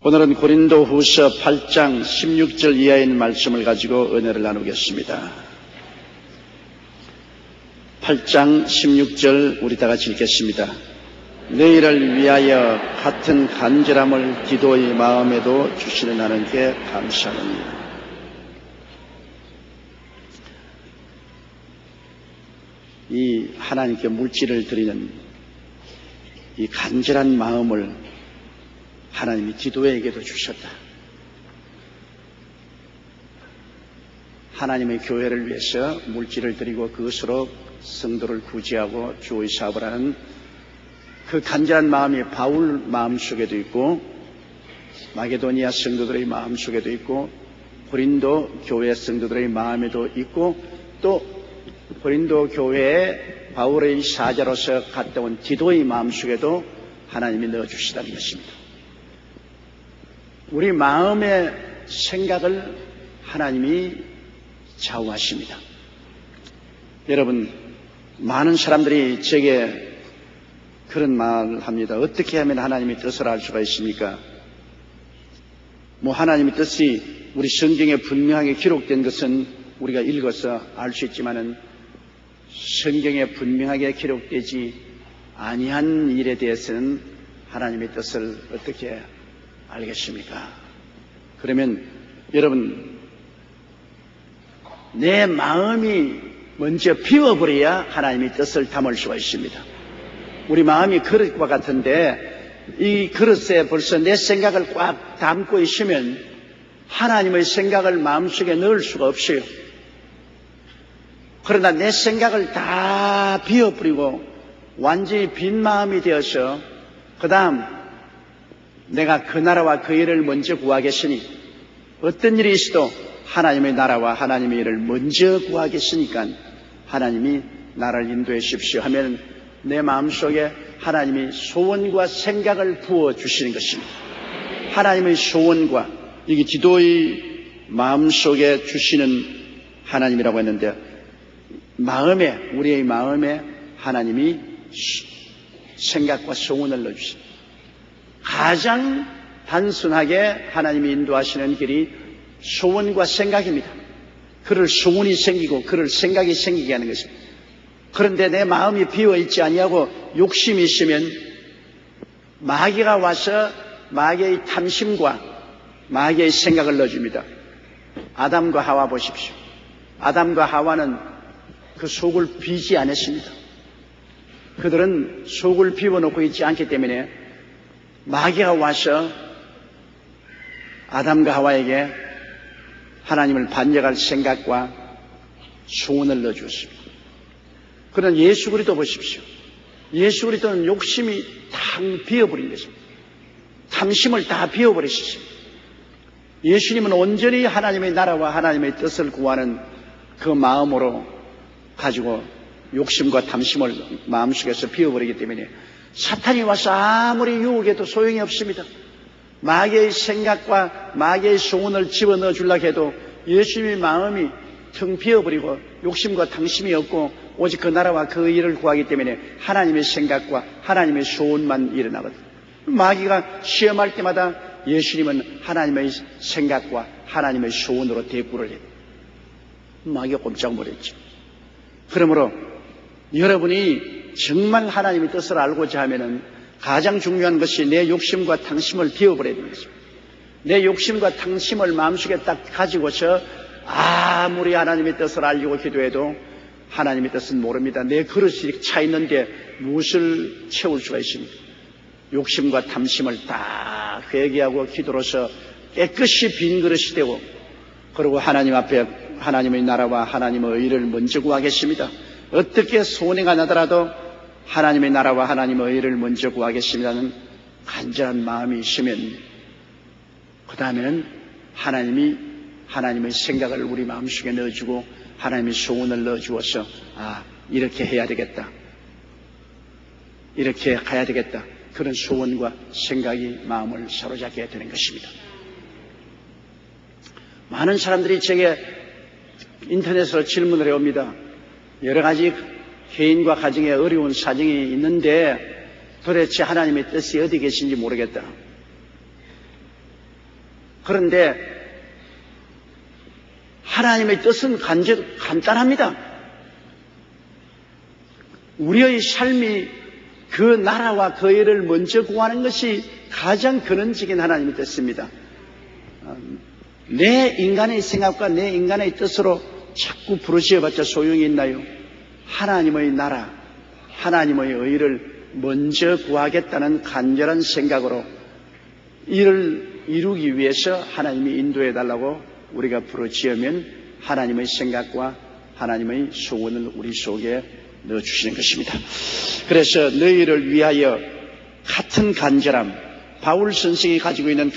오늘은 고린도후서 8장 16절 이하의 말씀을 가지고 은혜를 나누겠습니다. 8장 16절 우리 다 같이 읽겠습니다. 너희를 위하여 같은 간절함을 기도의 마음에도 주시는 하나님께 감사합니다. 이 하나님께 물질을 드리는 이 간절한 마음을 하나님이 디도에게도 주셨다. 하나님의 교회를 위해서 물질을 드리고 그것으로 성도를 구제하고 주의 사업을 하는 그 간절한 마음이 바울 마음속에도 있고 마게도니아 성도들의 마음속에도 있고 고린도 교회 성도들의 마음에도 있고 또 고린도 교회에 바울의 사자로서 갔다 온 디도의 마음속에도 하나님이 넣어주시다는 것입니다. 우리 마음의 생각을 하나님이 좌우하십니다. 여러분, 많은 사람들이 제게 그런 말을 합니다. 어떻게 하면 하나님의 뜻을 알 수가 있습니까? 하나님의 뜻이 우리 성경에 분명하게 기록된 것은 우리가 읽어서 알 수 있지만은 성경에 분명하게 기록되지 아니한 일에 대해서는 하나님의 뜻을 어떻게 알겠습니까? 그러면 여러분, 내 마음이 먼저 비워버려야 하나님의 뜻을 담을 수가 있습니다. 우리 마음이 그릇과 같은데 이 그릇에 벌써 내 생각을 꽉 담고 있으면 하나님의 생각을 마음속에 넣을 수가 없어요. 그러나 내 생각을 다 비워버리고 완전히 빈 마음이 되어서 그 다음 내가 그 나라와 그 일을 먼저 구하겠으니 어떤 일이 있어도 하나님의 나라와 하나님의 일을 먼저 구하겠으니까 하나님이 나를 인도해 주십시오 하면 내 마음속에 하나님이 소원과 생각을 부어주시는 것입니다. 하나님의 소원과 이게 기도의 마음속에 주시는 하나님이라고 했는데 우리의 마음에 하나님이 생각과 소원을 넣어주십니다. 가장 단순하게 하나님이 인도하시는 길이 소원과 생각입니다. 그럴 소원이 생기고 그럴 생각이 생기게 하는 것입니다. 그런데 내 마음이 비어있지 아니하고 욕심이 있으면 마귀가 와서 마귀의 탐심과 마귀의 생각을 넣어줍니다. 아담과 하와 보십시오. 아담과 하와는 그 속을 비지 않았습니다. 그들은 속을 비워놓고 있지 않기 때문에 마귀가 와서 아담과 하와에게 하나님을 반역할 생각과 소원을 넣어주었습니다. 그러나 예수 그리스도 보십시오. 예수 그리스도는 욕심이 다 비어버린 것입니다. 탐심을 다 비워버리셨습니다. 예수님은 온전히 하나님의 나라와 하나님의 뜻을 구하는 그 마음으로 가지고 욕심과 탐심을 마음속에서 비워버리기 때문에 사탄이 와서 아무리 유혹해도 소용이 없습니다. 마귀의 생각과 마귀의 소원을 집어넣어 주려고 해도 예수님의 마음이 텅 비어버리고 욕심과 탐심이 없고 오직 그 나라와 그 일을 구하기 때문에 하나님의 생각과 하나님의 소원만 일어나거든요. 마귀가 시험할 때마다 예수님은 하나님의 생각과 하나님의 소원으로 대꾸를 해요. 마귀가 꼼짝 못했죠. 그러므로 여러분이 정말 하나님의 뜻을 알고자 하면은 가장 중요한 것이 내 욕심과 탐심을 비워버려야 되는 것입니다. 내 욕심과 탐심을 마음속에 딱 가지고서 아무리 하나님의 뜻을 알려고 기도해도 하나님의 뜻은 모릅니다. 내 그릇이 차 있는데 무엇을 채울 수가 있습니까? 욕심과 탐심을 다 회개하고 기도로서 깨끗이 빈 그릇이 되고 그리고 하나님 앞에 하나님의 나라와 하나님의 의를 먼저 구하겠습니다. 어떻게 손해가 나더라도 하나님의 나라와 하나님의 의를 먼저 구하겠습니다는 간절한 마음이 있으면 그 다음에는 하나님의 생각을 우리 마음속에 넣어주고 하나님의 소원을 넣어주어서 이렇게 해야 되겠다. 이렇게 가야 되겠다. 그런 소원과 생각이 마음을 사로잡게 되는 것입니다. 많은 사람들이 제게 인터넷으로 질문을 해옵니다. 여러 가지 개인과 가정에 어려운 사정이 있는데 도대체 하나님의 뜻이 어디 계신지 모르겠다. 그런데 하나님의 뜻은 간단합니다. 우리의 삶이 그 나라와 그 일을 먼저 구하는 것이 가장 근원적인 하나님의 뜻입니다. 내 인간의 생각과 내 인간의 뜻으로 자꾸 부르짖어봤자 소용이 있나요? 하나님의 나라, 하나님의 의를 먼저 구하겠다는 간절한 생각으로 이를 이루기 위해서 하나님이 인도해달라고 우리가 부르짖으면 하나님의 생각과 하나님의 소원을 우리 속에 넣어주시는 것입니다. 그래서 너희를 위하여 같은 간절함, 바울 선생이 가지고 있는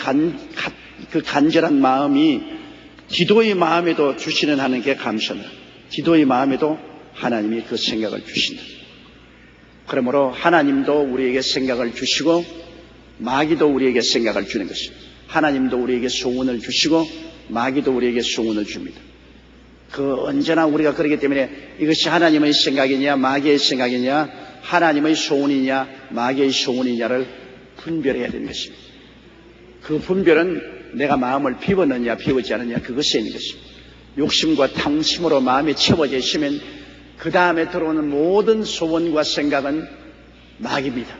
그 간절한 마음이 디도의 마음에도 주시는 하는 게 감사합니다. 디도의 마음에도 하나님이 그 생각을 주신다. 그러므로 하나님도 우리에게 생각을 주시고 마귀도 우리에게 생각을 주는 것입니다. 하나님도 우리에게 소원을 주시고 마귀도 우리에게 소원을 줍니다. 언제나 우리가 그렇기 때문에 이것이 하나님의 생각이냐 마귀의 생각이냐 하나님의 소원이냐 마귀의 소원이냐를 분별해야 되는 것입니다. 그 분별은 내가 마음을 비웠느냐 비우지 않느냐 그것에 있는 것입니다. 욕심과 탐심으로 마음이 채워져 있으면 그 다음에 들어오는 모든 소원과 생각은 마귀입니다.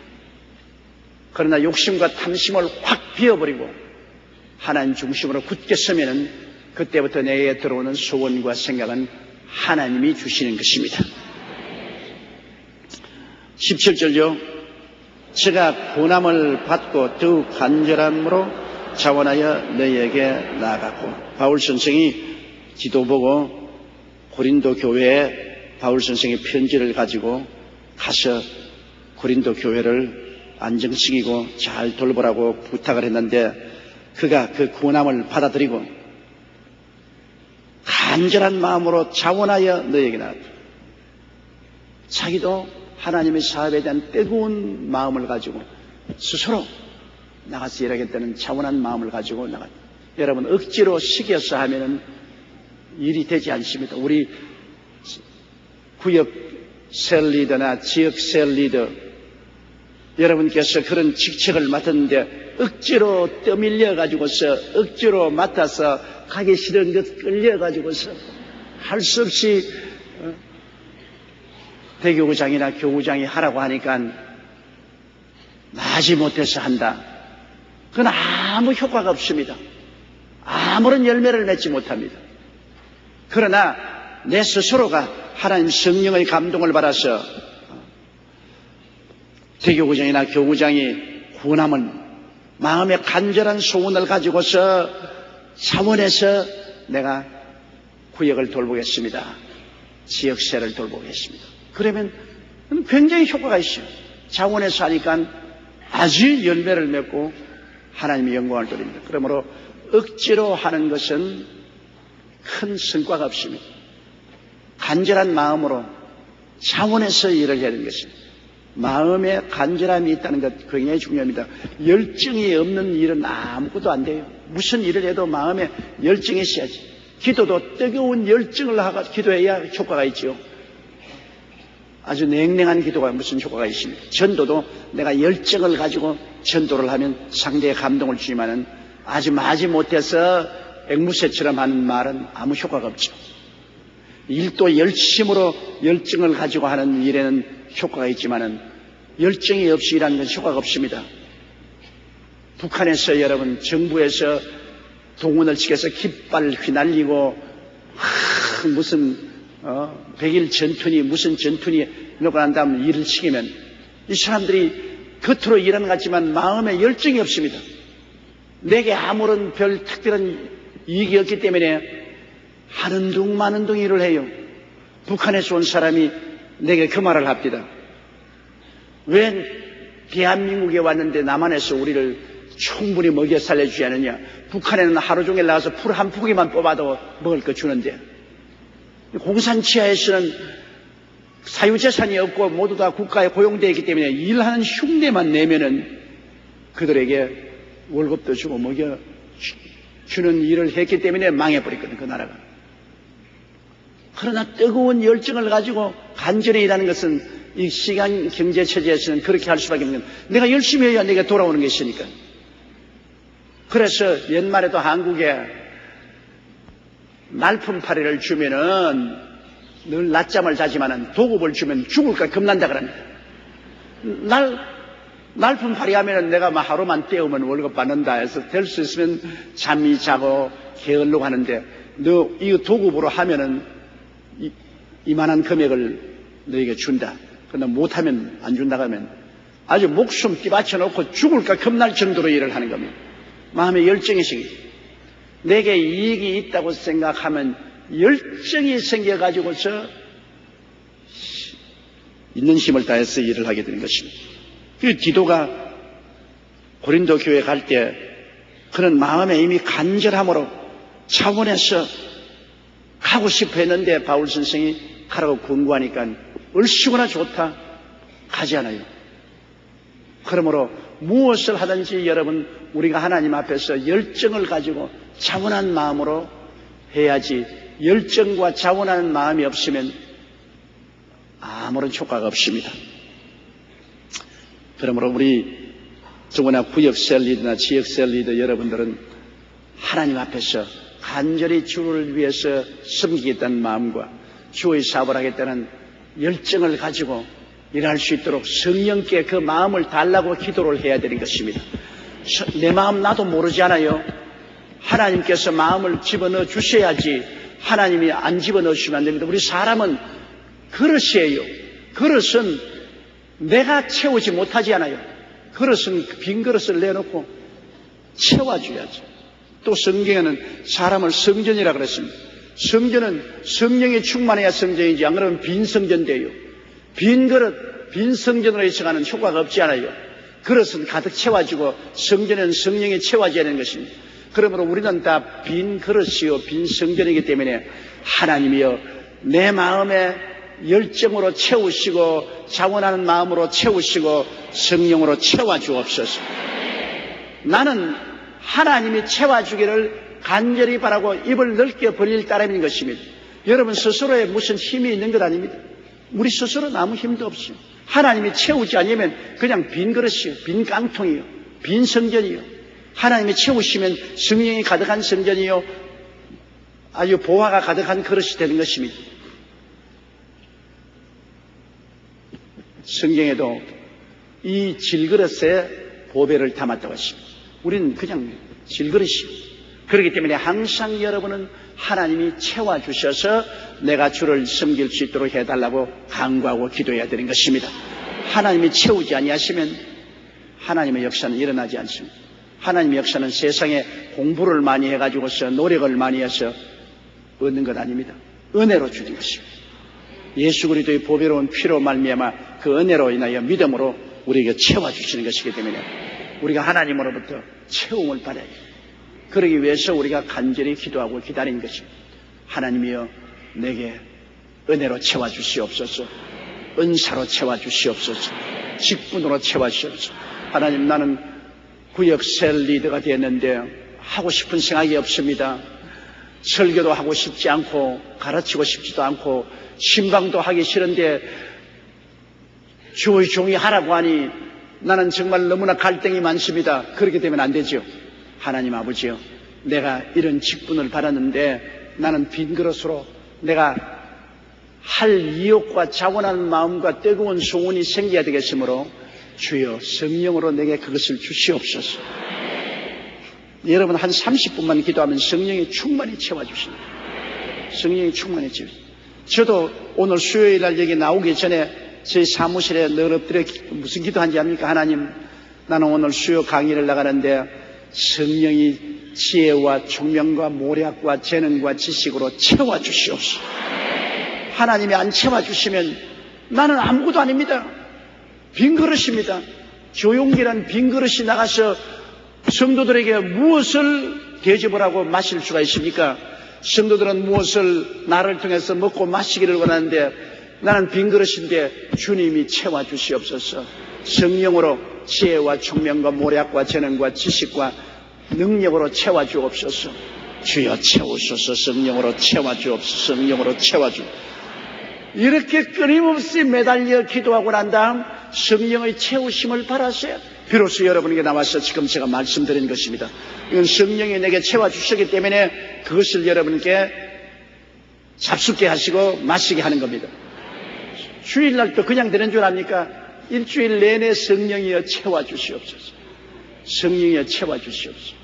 그러나 욕심과 탐심을 확 비워버리고 하나님 중심으로 굳게 서면은 그때부터 내게 들어오는 소원과 생각은 하나님이 주시는 것입니다. 17절요. 제가 고난을 받고 더욱 간절함으로 자원하여 너희에게 나아갔고, 바울 선생이 기도 보고 고린도 교회에 바울 선생의 편지를 가지고 가서 고린도 교회를 안정시키고 잘 돌보라고 부탁을 했는데 그가 그 고난을 받아들이고 간절한 마음으로 자원하여 너희에게 나갔다. 자기도 하나님의 사업에 대한 뜨거운 마음을 가지고 스스로 나가서 일하겠다는 자원한 마음을 가지고 나갔다. 여러분 억지로 시켜서 하면은 일이 되지 않습니다. 우리 구역 셀리더나 지역 셀리더 여러분께서 그런 직책을 맡았는데 억지로 떠밀려 가지고서 억지로 맡아서 가기 싫은 것 끌려 가지고서 할 수 없이 대교구장이나 교구장이 하라고 하니까 나지 못해서 한다. 그건 아무 효과가 없습니다. 아무런 열매를 맺지 못합니다. 그러나 내 스스로가 하나님 성령의 감동을 받아서 대교구장이나 교구장이 구원함을 마음의 간절한 소원을 가지고서 차원에서 내가 구역을 돌보겠습니다. 지역세를 돌보겠습니다. 그러면 굉장히 효과가 있어요. 차원에서 하니까 아주 열매를 맺고 하나님의 영광을 돌립니다. 그러므로 억지로 하는 것은 큰 성과가 없습니다. 간절한 마음으로 차원에서 일을 해야 되는 것입니다. 마음에 간절함이 있다는 것 굉장히 중요합니다. 열정이 없는 일은 아무것도 안 돼요. 무슨 일을 해도 마음에 열정이 있어야지. 기도도 뜨거운 열정을 하고 기도해야 효과가 있죠. 아주 냉랭한 기도가 무슨 효과가 있습니까? 전도도 내가 열정을 가지고 전도를 하면 상대의 감동을 주지만은 아주 마지 못해서 앵무새처럼 하는 말은 아무 효과가 없죠. 일도 열심으로 열정을 가지고 하는 일에는 효과가 있지만은 열정이 없이 일하는 건 효과가 없습니다. 북한에서 여러분 정부에서 동원을 시켜서 깃발 휘날리고 무슨 100일 전투니 무슨 전투니 이러고 난 다음 일을 시키면 이 사람들이 겉으로 일하는 것 같지만 마음에 열정이 없습니다. 내게 아무런 별 특별한 이익이 없기 때문에 하는 둥 마는 둥 일을 해요. 북한에서 온 사람이 내게 그 말을 합니다. 왜 대한민국에 왔는데 남한에서 우리를 충분히 먹여 살려주지 않느냐. 북한에는 하루 종일 나가서 풀 한 포기만 뽑아도 먹을 거 주는데 공산치하에서는 사유재산이 없고 모두 다 국가에 고용되어 있기 때문에 일하는 흉내만 내면은 그들에게 월급도 주고 먹여 주는 일을 했기 때문에 망해버렸거든, 그 나라가. 그러나 뜨거운 열정을 가지고 간절히 일하는 것은 이 시간 경제 체제에서는 그렇게 할 수밖에 없는 거예요. 내가 열심히 해야 내가 돌아오는 게 있으니까. 그래서 옛말에도 한국에 날품파리를 주면은 늘 낮잠을 자지만은 도급을 주면 죽을까 겁난다 그럽니다. 날품파리 하면은 내가 막 하루만 때우면 월급 받는다 해서 될 수 있으면 잠이 자고 게으르고 하는데 너 이거 도급으로 하면은 이만한 금액을 너에게 준다. 그러나 못하면 안 준다고 하면 아주 목숨 뒤바쳐 놓고 죽을까 겁날 정도로 일을 하는 겁니다. 마음의 열정이 생기죠. 내게 이익이 있다고 생각하면 열정이 생겨가지고서 있는 힘을 다해서 일을 하게 되는 것입니다. 그 디도가 고린도 교회 갈 때 그런 마음에 이미 간절함으로 차원에서 가고 싶어 했는데 바울 선생이 가라고 권고하니까 얼씨구나 좋다 가지 않아요. 그러므로 무엇을 하든지 여러분 우리가 하나님 앞에서 열정을 가지고 차분한 마음으로 해야지 열정과 차분한 마음이 없으면 아무런 효과가 없습니다. 그러므로 우리 더구나 구역셀 리더나 지역셀 리더 여러분들은 하나님 앞에서 간절히 주를 위해서 섬기겠다는 마음과 주의 사업을 하겠다는 열정을 가지고 일할 수 있도록 성령께 그 마음을 달라고 기도를 해야 되는 것입니다. 내 마음 나도 모르지 않아요. 하나님께서 마음을 집어넣어 주셔야지 하나님이 안 집어넣어 주시면 안 됩니다. 우리 사람은 그릇이에요. 그릇은 내가 채우지 못하지 않아요. 그릇은 빈 그릇을 내놓고 채워줘야죠. 또 성경에는 사람을 성전이라 그랬습니다. 성전은 성령이 충만해야 성전이지 안 그러면 빈 성전 돼요. 빈 그릇, 빈 성전으로 해석하는 효과가 없지 않아요. 그릇은 가득 채워지고 성전은 성령이 채워져야 하는 것입니다. 그러므로 우리는 다 빈 그릇이요 빈 성전이기 때문에 하나님이여 내 마음에 열정으로 채우시고 자원하는 마음으로 채우시고 성령으로 채워주옵소서. 나는 하나님이 채워주기를 간절히 바라고 입을 넓게 벌릴 따름인 것입니다. 여러분 스스로에 무슨 힘이 있는 것 아닙니다. 우리 스스로는 아무 힘도 없어요. 하나님이 채우지 않으면 그냥 빈 그릇이요 빈 깡통이요 빈 성전이요. 하나님이 채우시면 성령이 가득한 성전이요 아주 보화가 가득한 그릇이 되는 것입니다. 성경에도 이 질그릇에 보배를 담았다고 했습니다. 우리는 그냥 질그릇이요. 그렇기 때문에 항상 여러분은 하나님이 채워주셔서 내가 주를 섬길 수 있도록 해달라고 간구하고 기도해야 되는 것입니다. 하나님이 채우지 아니하시면 하나님의 역사는 일어나지 않습니다. 하나님의 역사는 세상에 공부를 많이 해가지고서 노력을 많이 해서 얻는 것 아닙니다. 은혜로 주는 것입니다. 예수 그리스도의 보배로운 피로 말미암아 그 은혜로 인하여 믿음으로 우리에게 채워주시는 것이기 때문에 우리가 하나님으로부터 채움을 받아야 해요. 그러기 위해서 우리가 간절히 기도하고 기다린 것입니다. 하나님이여 내게 은혜로 채워주시옵소서. 은사로 채워주시옵소서. 직분으로 채워주시옵소서. 하나님 나는 구역셀 리더가 되었는데 하고 싶은 생각이 없습니다. 설교도 하고 싶지 않고 가르치고 싶지도 않고 신방도 하기 싫은데 주의 종이 하라고 하니 나는 정말 너무나 갈등이 많습니다. 그렇게 되면 안 되죠. 하나님 아버지요 내가 이런 직분을 받았는데 나는 빈 그릇으로 내가 할 이욕과 자원하는 마음과 뜨거운 소원이 생겨야 되겠으므로 주여 성령으로 내게 그것을 주시옵소서. 여러분 한 30분만 기도하면 성령이 충만히 채워주십니다. 성령이 충만히 채워주십니다. 저도 오늘 수요일 날 여기 나오기 전에 제 사무실에 늘 엎드려 무슨 기도한지 압니까? 하나님 나는 오늘 수요 강의를 나가는데 성령이 지혜와 총명과 모략과 재능과 지식으로 채워주시옵소서. 하나님이 안 채워주시면 나는 아무것도 아닙니다. 빈 그릇입니다. 조용기란 빈 그릇이 나가서 성도들에게 무엇을 대접을 하고 마실 수가 있습니까? 성도들은 무엇을 나를 통해서 먹고 마시기를 원하는데 나는 빈 그릇인데 주님이 채워주시옵소서. 성령으로 지혜와 총명과 모략과 재능과 지식과 능력으로 채워주옵소서. 주여 채우소서. 성령으로 채워주옵소서. 성령으로 채워주옵소서. 이렇게 끊임없이 매달려 기도하고 난 다음 성령의 채우심을 바라세요. 비로소 여러분에게 나와서 지금 제가 말씀드린 것입니다. 이건 성령이 내게 채워주시기 때문에 그것을 여러분께 잡숫게 하시고 마시게 하는 겁니다. 주일날도 그냥 되는 줄 압니까? 일주일 내내 성령이여 채워주시옵소서. 성령이여 채워주시옵소서.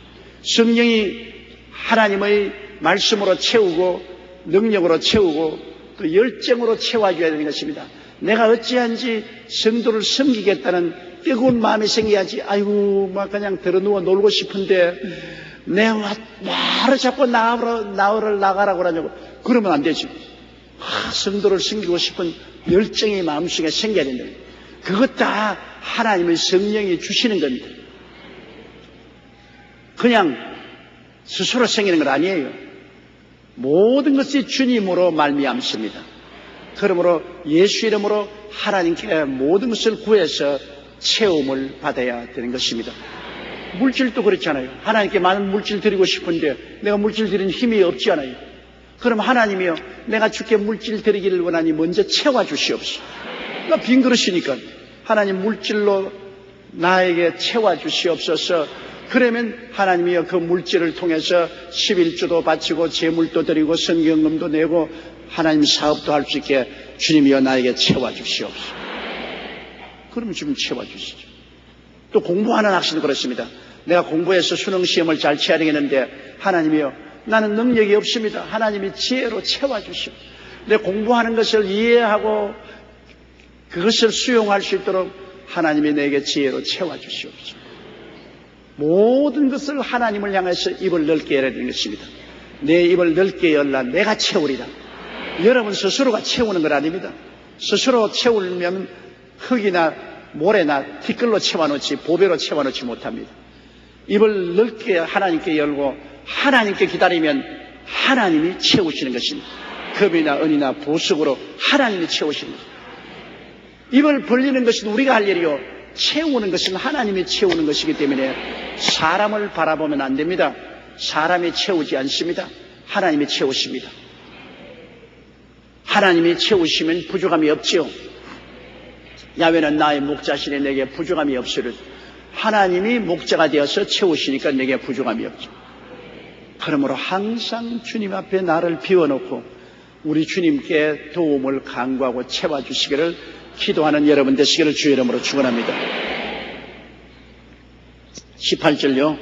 성령이 하나님의 말씀으로 채우고 능력으로 채우고 또 열정으로 채워줘야 되는 것입니다. 내가 어찌한지 성도를 섬기겠다는 뜨거운 마음이 생겨야지. 아이고 막 그냥 들어누워 놀고 싶은데 내 말을 자꾸 나가라고 그러냐고. 그러면 안 되지. 성도를 섬기고 싶은 열정이 마음속에 생겨야 된다. 그것 다 하나님의 성령이 주시는 겁니다. 그냥 스스로 생기는 건 아니에요. 모든 것이 주님으로 말미암습니다. 그러므로 예수 이름으로 하나님께 모든 것을 구해서 채움을 받아야 되는 것입니다. 물질도 그렇잖아요. 하나님께 많은 물질 드리고 싶은데 내가 물질 드리는 힘이 없잖아요. 그럼 하나님이요, 내가 주께 물질 드리기를 원하니 먼저 채워주시옵소서. 나 빈 그릇이니까 하나님 물질로 나에게 채워주시옵소서. 그러면 하나님이요, 그 물질을 통해서 11조도 바치고 제물도 드리고 성경금도 내고 하나님 사업도 할 수 있게 주님이여 나에게 채워주시옵소서. 그러면 지금 채워주시죠. 또 공부하는 학생도 그렇습니다. 내가 공부해서 수능시험을 잘 쳐야 되겠는데 하나님이여, 나는 능력이 없습니다. 하나님이 지혜로 채워주시오. 내 공부하는 것을 이해하고 그것을 수용할 수 있도록 하나님이 내게 지혜로 채워주시옵소서. 모든 것을 하나님을 향해서 입을 넓게 열어야 되는 것입니다. 내 입을 넓게 열라 내가 채우리라. 여러분 스스로가 채우는 건 아닙니다. 스스로 채우려면 흙이나 모래나 티끌로 채워놓지 보배로 채워놓지 못합니다. 입을 넓게 하나님께 열고 하나님께 기다리면 하나님이 채우시는 것입니다. 금이나 은이나 보석으로 하나님이 채우시는 것입니다. 입을 벌리는 것은 우리가 할 일이요, 채우는 것은 하나님이 채우는 것이기 때문에 사람을 바라보면 안 됩니다. 사람이 채우지 않습니다. 하나님이 채우십니다. 하나님이 채우시면 부족함이 없지요. 야훼는 나의 목자시니 내게 부족함이 없으리라. 하나님이 목자가 되어서 채우시니까 내게 부족함이 없죠. 그러므로 항상 주님 앞에 나를 비워놓고 우리 주님께 도움을 간구하고 채워주시기를 기도하는 여러분 되시기를 주의 이름으로 축원합니다. 18절요.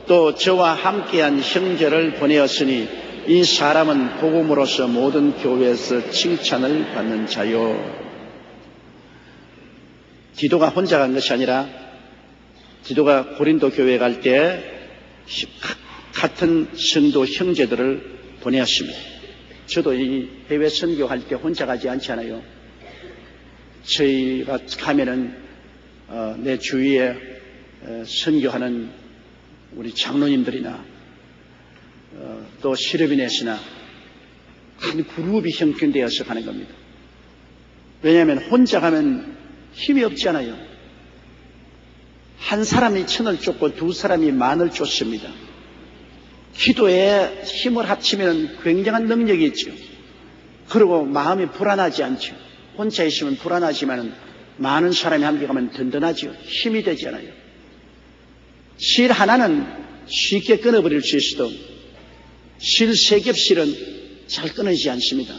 또 저와 함께한 형제를 보내었으니 이 사람은 복음으로서 모든 교회에서 칭찬을 받는 자요. 디도가 혼자 간 것이 아니라 디도가 고린도 교회에 갈 때 같은 성도 형제들을 보내었습니다. 저도 이 해외 선교할 때 혼자 가지 않잖아요. 저희가 가면은 내 주위에 선교하는 우리 장로님들이나 또 시르비넷이나 한 그룹이 형성되어서 가는 겁니다. 왜냐하면 혼자 가면 힘이 없잖아요. 한 사람이 천을 쫓고 두 사람이 만을 쫓습니다. 기도에 힘을 합치면 굉장한 능력이 있죠. 그리고 마음이 불안하지 않죠. 혼자 있으면 불안하지만 많은 사람이 함께 가면 든든하죠. 힘이 되잖아요. 실 하나는 쉽게 끊어버릴 수 있어도 실 세 겹실은 잘 끊어지지 않습니다.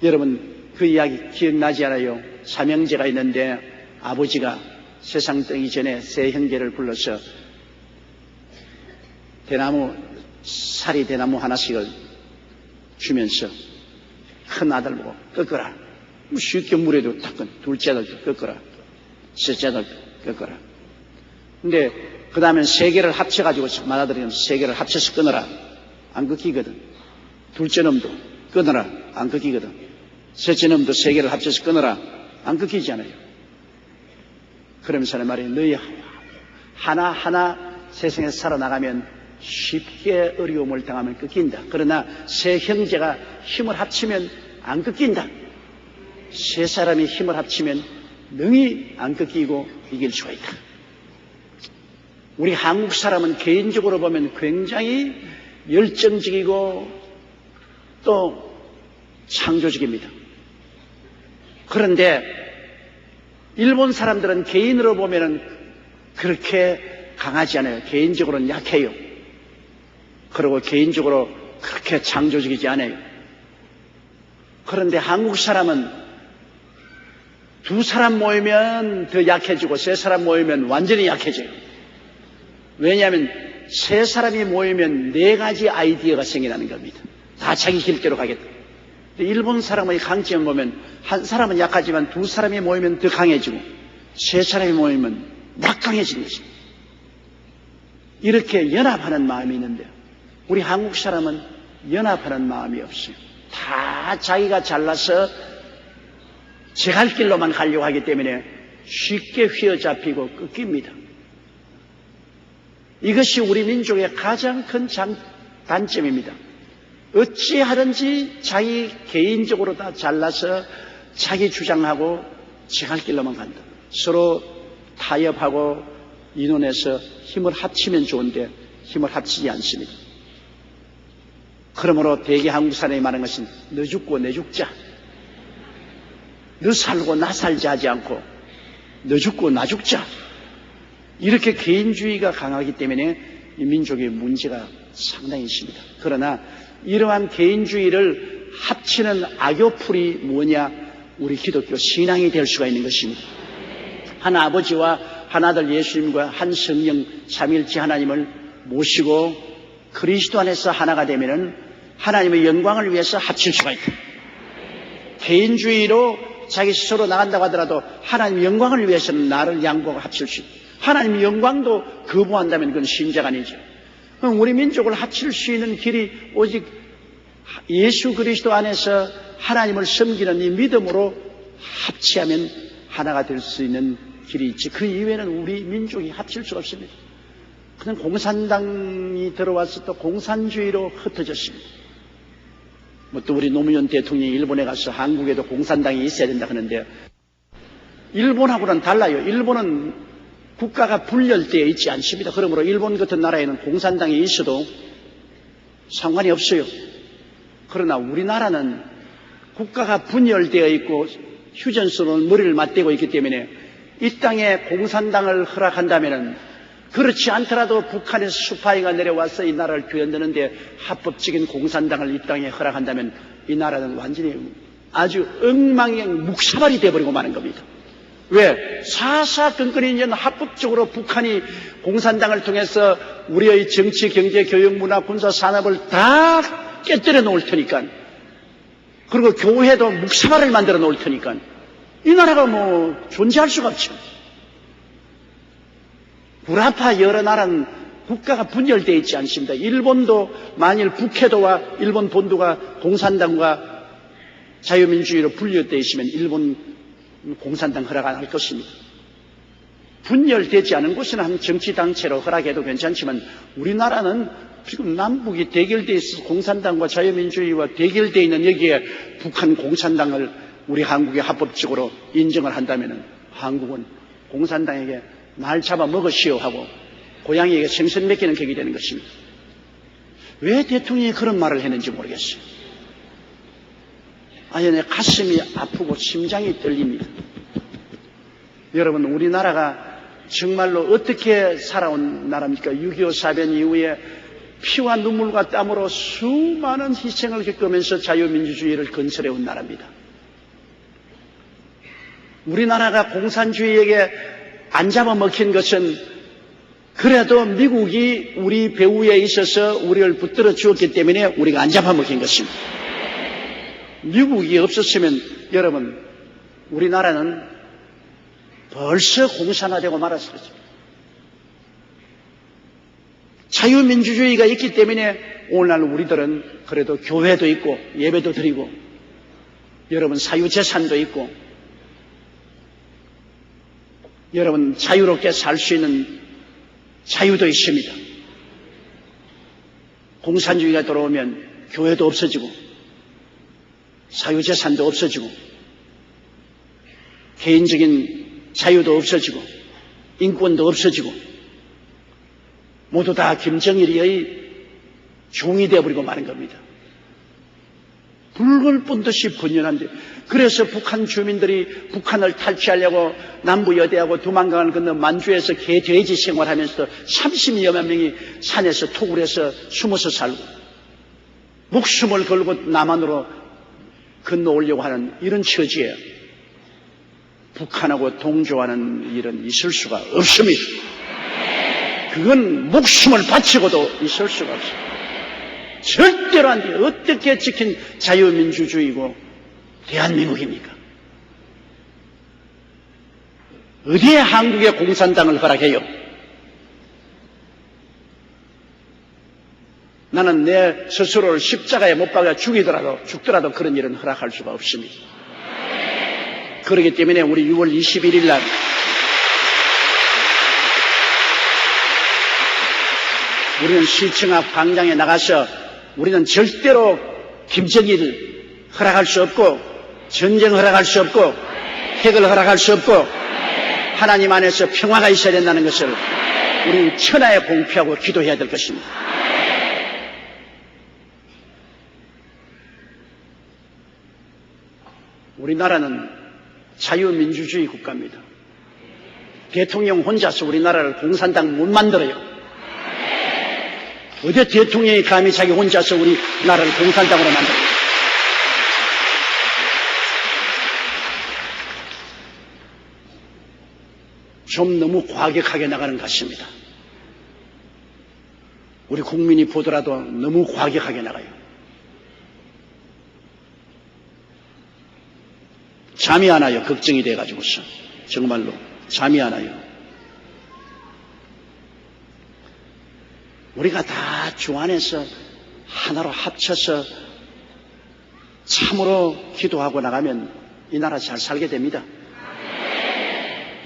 여러분 그 이야기 기억나지 않아요? 삼형제가 있는데 아버지가 세상 뜨기 전에 세 형제를 불러서 사리 대나무 하나씩을 주면서 큰 아들 보고 꺾어라. 쉽게 물에도 탁 둘째 아들도 꺾어라. 셋째 아들도 꺾어라. 근데 그 다음엔 세 개를 합쳐가지고 맏아들이는 세 개를 합쳐서 끊어라. 안 꺾이거든. 둘째 놈도 끊어라. 안 꺾이거든. 셋째 놈도 세 개를 합쳐서 끊어라. 안 꺾이잖아요. 그러면서 말이 너희 하나하나 세상에 살아나가면 쉽게 어려움을 당하면 꺾인다. 그러나 세 형제가 힘을 합치면 안 꺾인다. 세 사람이 힘을 합치면 능히 안 꺾이고 이길 수가 있다. 우리 한국 사람은 개인적으로 보면 굉장히 열정적이고 또 창조적입니다. 그런데 일본 사람들은 개인으로 보면 그렇게 강하지 않아요. 개인적으로는 약해요. 그리고 개인적으로 그렇게 창조적이지 않아요. 그런데 한국 사람은 두 사람 모이면 더 약해지고 세 사람 모이면 완전히 약해져요. 왜냐하면 세 사람이 모이면 네 가지 아이디어가 생겨나는 겁니다. 다 자기 길대로 가겠다. 일본 사람의 강점을 보면 한 사람은 약하지만 두 사람이 모이면 더 강해지고 세 사람이 모이면 막강해지는 것입니다. 이렇게 연합하는 마음이 있는데요. 우리 한국 사람은 연합하는 마음이 없어요. 다 자기가 잘나서 제 갈 길로만 가려고 하기 때문에 쉽게 휘어잡히고 꺾입니다. 이것이 우리 민족의 가장 큰 단점입니다. 어찌하든지 자기 개인적으로 다 잘나서 자기 주장하고 제 갈 길로만 간다. 서로 타협하고 인원해서 힘을 합치면 좋은데 힘을 합치지 않습니다. 그러므로 대개 한국 사람이 말하는 것은 너 죽고 내 죽자, 너 살고 나 살자 하지 않고 너 죽고 나 죽자, 이렇게 개인주의가 강하기 때문에 이 민족의 문제가 상당히 있습니다. 그러나 이러한 개인주의를 합치는 악요풀이 뭐냐? 우리 기독교 신앙이 될 수가 있는 것입니다. 한 아버지와 한 아들 예수님과 한 성령 삼위일체 하나님을 모시고 그리스도 안에서 하나가 되면은 하나님의 영광을 위해서 합칠 수가 있다. 개인주의로 자기 스스로 나간다고 하더라도 하나님의 영광을 위해서는 나를 양보하고 합칠 수 있다. 하나님의 영광도 거부한다면 그건 신자가 아니죠. 그럼 우리 민족을 합칠 수 있는 길이 오직 예수 그리스도 안에서 하나님을 섬기는 이 믿음으로 합치하면 하나가 될 수 있는 길이 있지. 그 이외에는 우리 민족이 합칠 수 없습니다. 그냥 공산당이 들어와서 또 공산주의로 흩어졌습니다. 또 우리 노무현 대통령이 일본에 가서 한국에도 공산당이 있어야 된다 하는데 일본하고는 달라요. 일본은 국가가 분열되어 있지 않습니다. 그러므로 일본 같은 나라에는 공산당이 있어도 상관이 없어요. 그러나 우리나라는 국가가 분열되어 있고 휴전선으로 머리를 맞대고 있기 때문에 이 땅에 공산당을 허락한다면은 그렇지 않더라도 북한에서 스파이가 내려와서 이 나라를 뒤흔드는데 합법적인 공산당을 이 땅에 허락한다면 이 나라는 완전히 아주 엉망의 묵사발이 되어버리고 마는 겁니다. 왜? 사사건건이 이제 합법적으로 북한이 공산당을 통해서 우리의 정치, 경제, 교육, 문화, 군사, 산업을 다 깨뜨려 놓을 테니까, 그리고 교회도 묵사발을 만들어 놓을 테니까 이 나라가 뭐 존재할 수가 없죠. 불합화 여러 나라는 국가가 분열되어 있지 않습니다. 일본도 만일 북해도와 일본 본토가 공산당과 자유민주주의로 분열되어 있으면 일본 공산당 허락 안 할 것입니다. 분열되지 않은 곳은 한 정치단체로 허락해도 괜찮지만 우리나라는 지금 남북이 대결되어 있어서 공산당과 자유민주주의와 대결되어 있는 여기에 북한 공산당을 우리 한국에 합법적으로 인정을 한다면 한국은 공산당에게 날 잡아 먹으시오 하고 고양이에게 생선 맡기는 격이 되는 것입니다. 왜 대통령이 그런 말을 했는지 모르겠어요. 아니, 내 가슴이 아프고 심장이 떨립니다. 여러분, 우리나라가 정말로 어떻게 살아온 나라입니까? 6.25 사변 이후에 피와 눈물과 땀으로 수많은 희생을 겪으면서 자유민주주의를 건설해온 나라입니다. 우리나라가 공산주의에게 안 잡아먹힌 것은 그래도 미국이 우리 배후에 있어서 우리를 붙들어 주었기 때문에 우리가 안 잡아먹힌 것입니다. 미국이 없었으면 여러분 우리나라는 벌써 공산화되고 말았을 것입니다. 자유민주주의가 있기 때문에 오늘날 우리들은 그래도 교회도 있고 예배도 드리고 여러분 사유재산도 있고 여러분 자유롭게 살 수 있는 자유도 있습니다. 공산주의가 들어오면 교회도 없어지고 사유재산도 없어지고 개인적인 자유도 없어지고 인권도 없어지고 모두 다 김정일의 종이 되어버리고 마는 겁니다. 붉은 듯이 번연한데, 그래서 북한 주민들이 북한을 탈취하려고 남부 여대하고 두만강을 건너 만주에서 개돼지 생활하면서 30여만 명이 산에서 토굴 해서 숨어서 살고 목숨을 걸고 남한으로 건너오려고 하는 이런 처지에 북한하고 동조하는 일은 있을 수가 없습니다. 그건 목숨을 바치고도 있을 수가 없습니다. 절대로 안 돼요. 어떻게 지킨 자유민주주의고 대한민국입니까? 어디에 한국의 공산당을 허락해요? 나는 내 스스로를 십자가에 못 박아 죽더라도 그런 일은 허락할 수가 없습니다. 그렇기 때문에 우리 6월 21일 날 우리는 시청 앞 광장에 나가서 우리는 절대로 김정일을 허락할 수 없고 전쟁을 허락할 수 없고 핵을 허락할 수 없고 하나님 안에서 평화가 있어야 된다는 것을 우리는 천하에 공표하고 기도해야 될 것입니다. 우리나라는 자유민주주의 국가입니다. 대통령 혼자서 우리나라를 공산당 못 만들어요. 어디 대통령이 감히 자기 혼자서 우리나라를 공산당으로 만들어요. 좀 너무 과격하게 나가는 것 같습니다. 우리 국민이 보더라도 너무 과격하게 나가요. 잠이 안 와요. 걱정이 돼가지고서. 정말로 잠이 안 와요. 우리가 다 주 안에서 하나로 합쳐서 참으로 기도하고 나가면 이 나라 잘 살게 됩니다.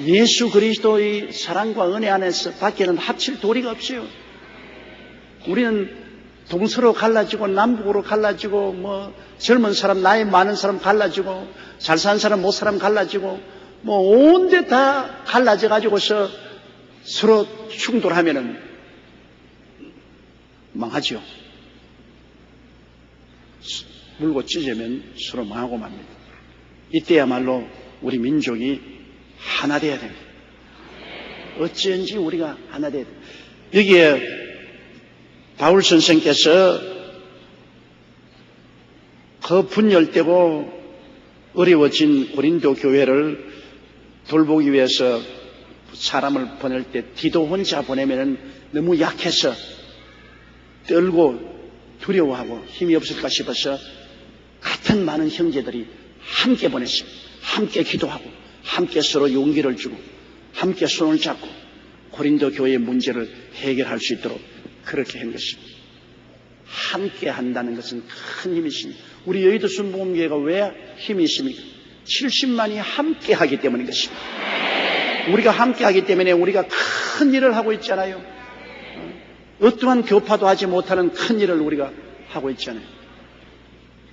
예수 그리스도의 사랑과 은혜 안에서 밖에는 합칠 도리가 없어요. 우리는 동서로 갈라지고 남북으로 갈라지고 젊은 사람 나이 많은 사람 갈라지고 잘 사는 사람 못 사람 갈라지고 온데 다 갈라져 가지고서 서로 충돌하면은 망하죠. 물고 찢으면 서로 망하고 맙니다. 이때야말로 우리 민족이 하나 돼야 됩니다. 어찌인지 우리가 하나 돼야 됩니다. 여기에 바울 선생께서 그 분열되고 어려워진 고린도 교회를 돌보기 위해서 사람을 보낼 때 디도 혼자 보내면 너무 약해서 떨고 두려워하고 힘이 없을까 싶어서 같은 많은 형제들이 함께 보냈습니다. 함께 기도하고 함께 서로 용기를 주고 함께 손을 잡고 고린도 교회의 문제를 해결할 수 있도록 그렇게 한 것입니다. 함께 한다는 것은 큰 힘이 있습니다. 우리 여의도 순복음교회가 왜 힘이 있습니까? 70만이 함께 하기 때문인 것입니다. 우리가 함께 하기 때문에 우리가 큰 일을 하고 있잖아요. 어떠한 교파도 하지 못하는 큰 일을 우리가 하고 있잖아요.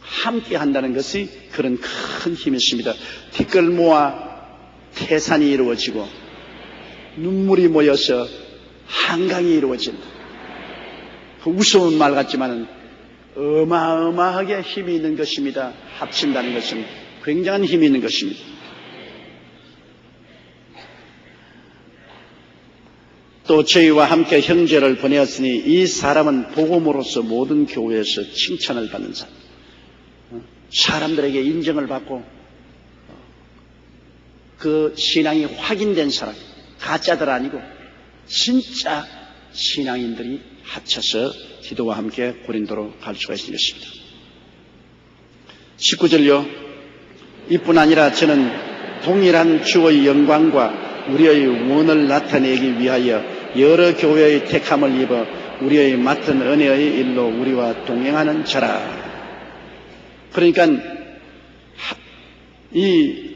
함께 한다는 것이 그런 큰 힘이 있습니다. 뒷걸모아 태산이 이루어지고 눈물이 모여서 한강이 이루어진다. 그 우스운 말 같지만 어마어마하게 힘이 있는 것입니다. 합친다는 것은 굉장한 힘이 있는 것입니다. 또 저희와 함께 형제를 보내었으니 이 사람은 복음으로서 모든 교회에서 칭찬을 받는 사람, 사람들에게 인정을 받고 그 신앙이 확인된 사람, 가짜들 아니고 진짜 신앙인들이 합쳐서 기도와 함께 고린도로 갈 수가 있는 것입니다. 19절요. 이뿐 아니라 저는 동일한 주의 영광과 우리의 원을 나타내기 위하여 여러 교회의 택함을 입어 우리의 맡은 은혜의 일로 우리와 동행하는 자라. 그러니까 이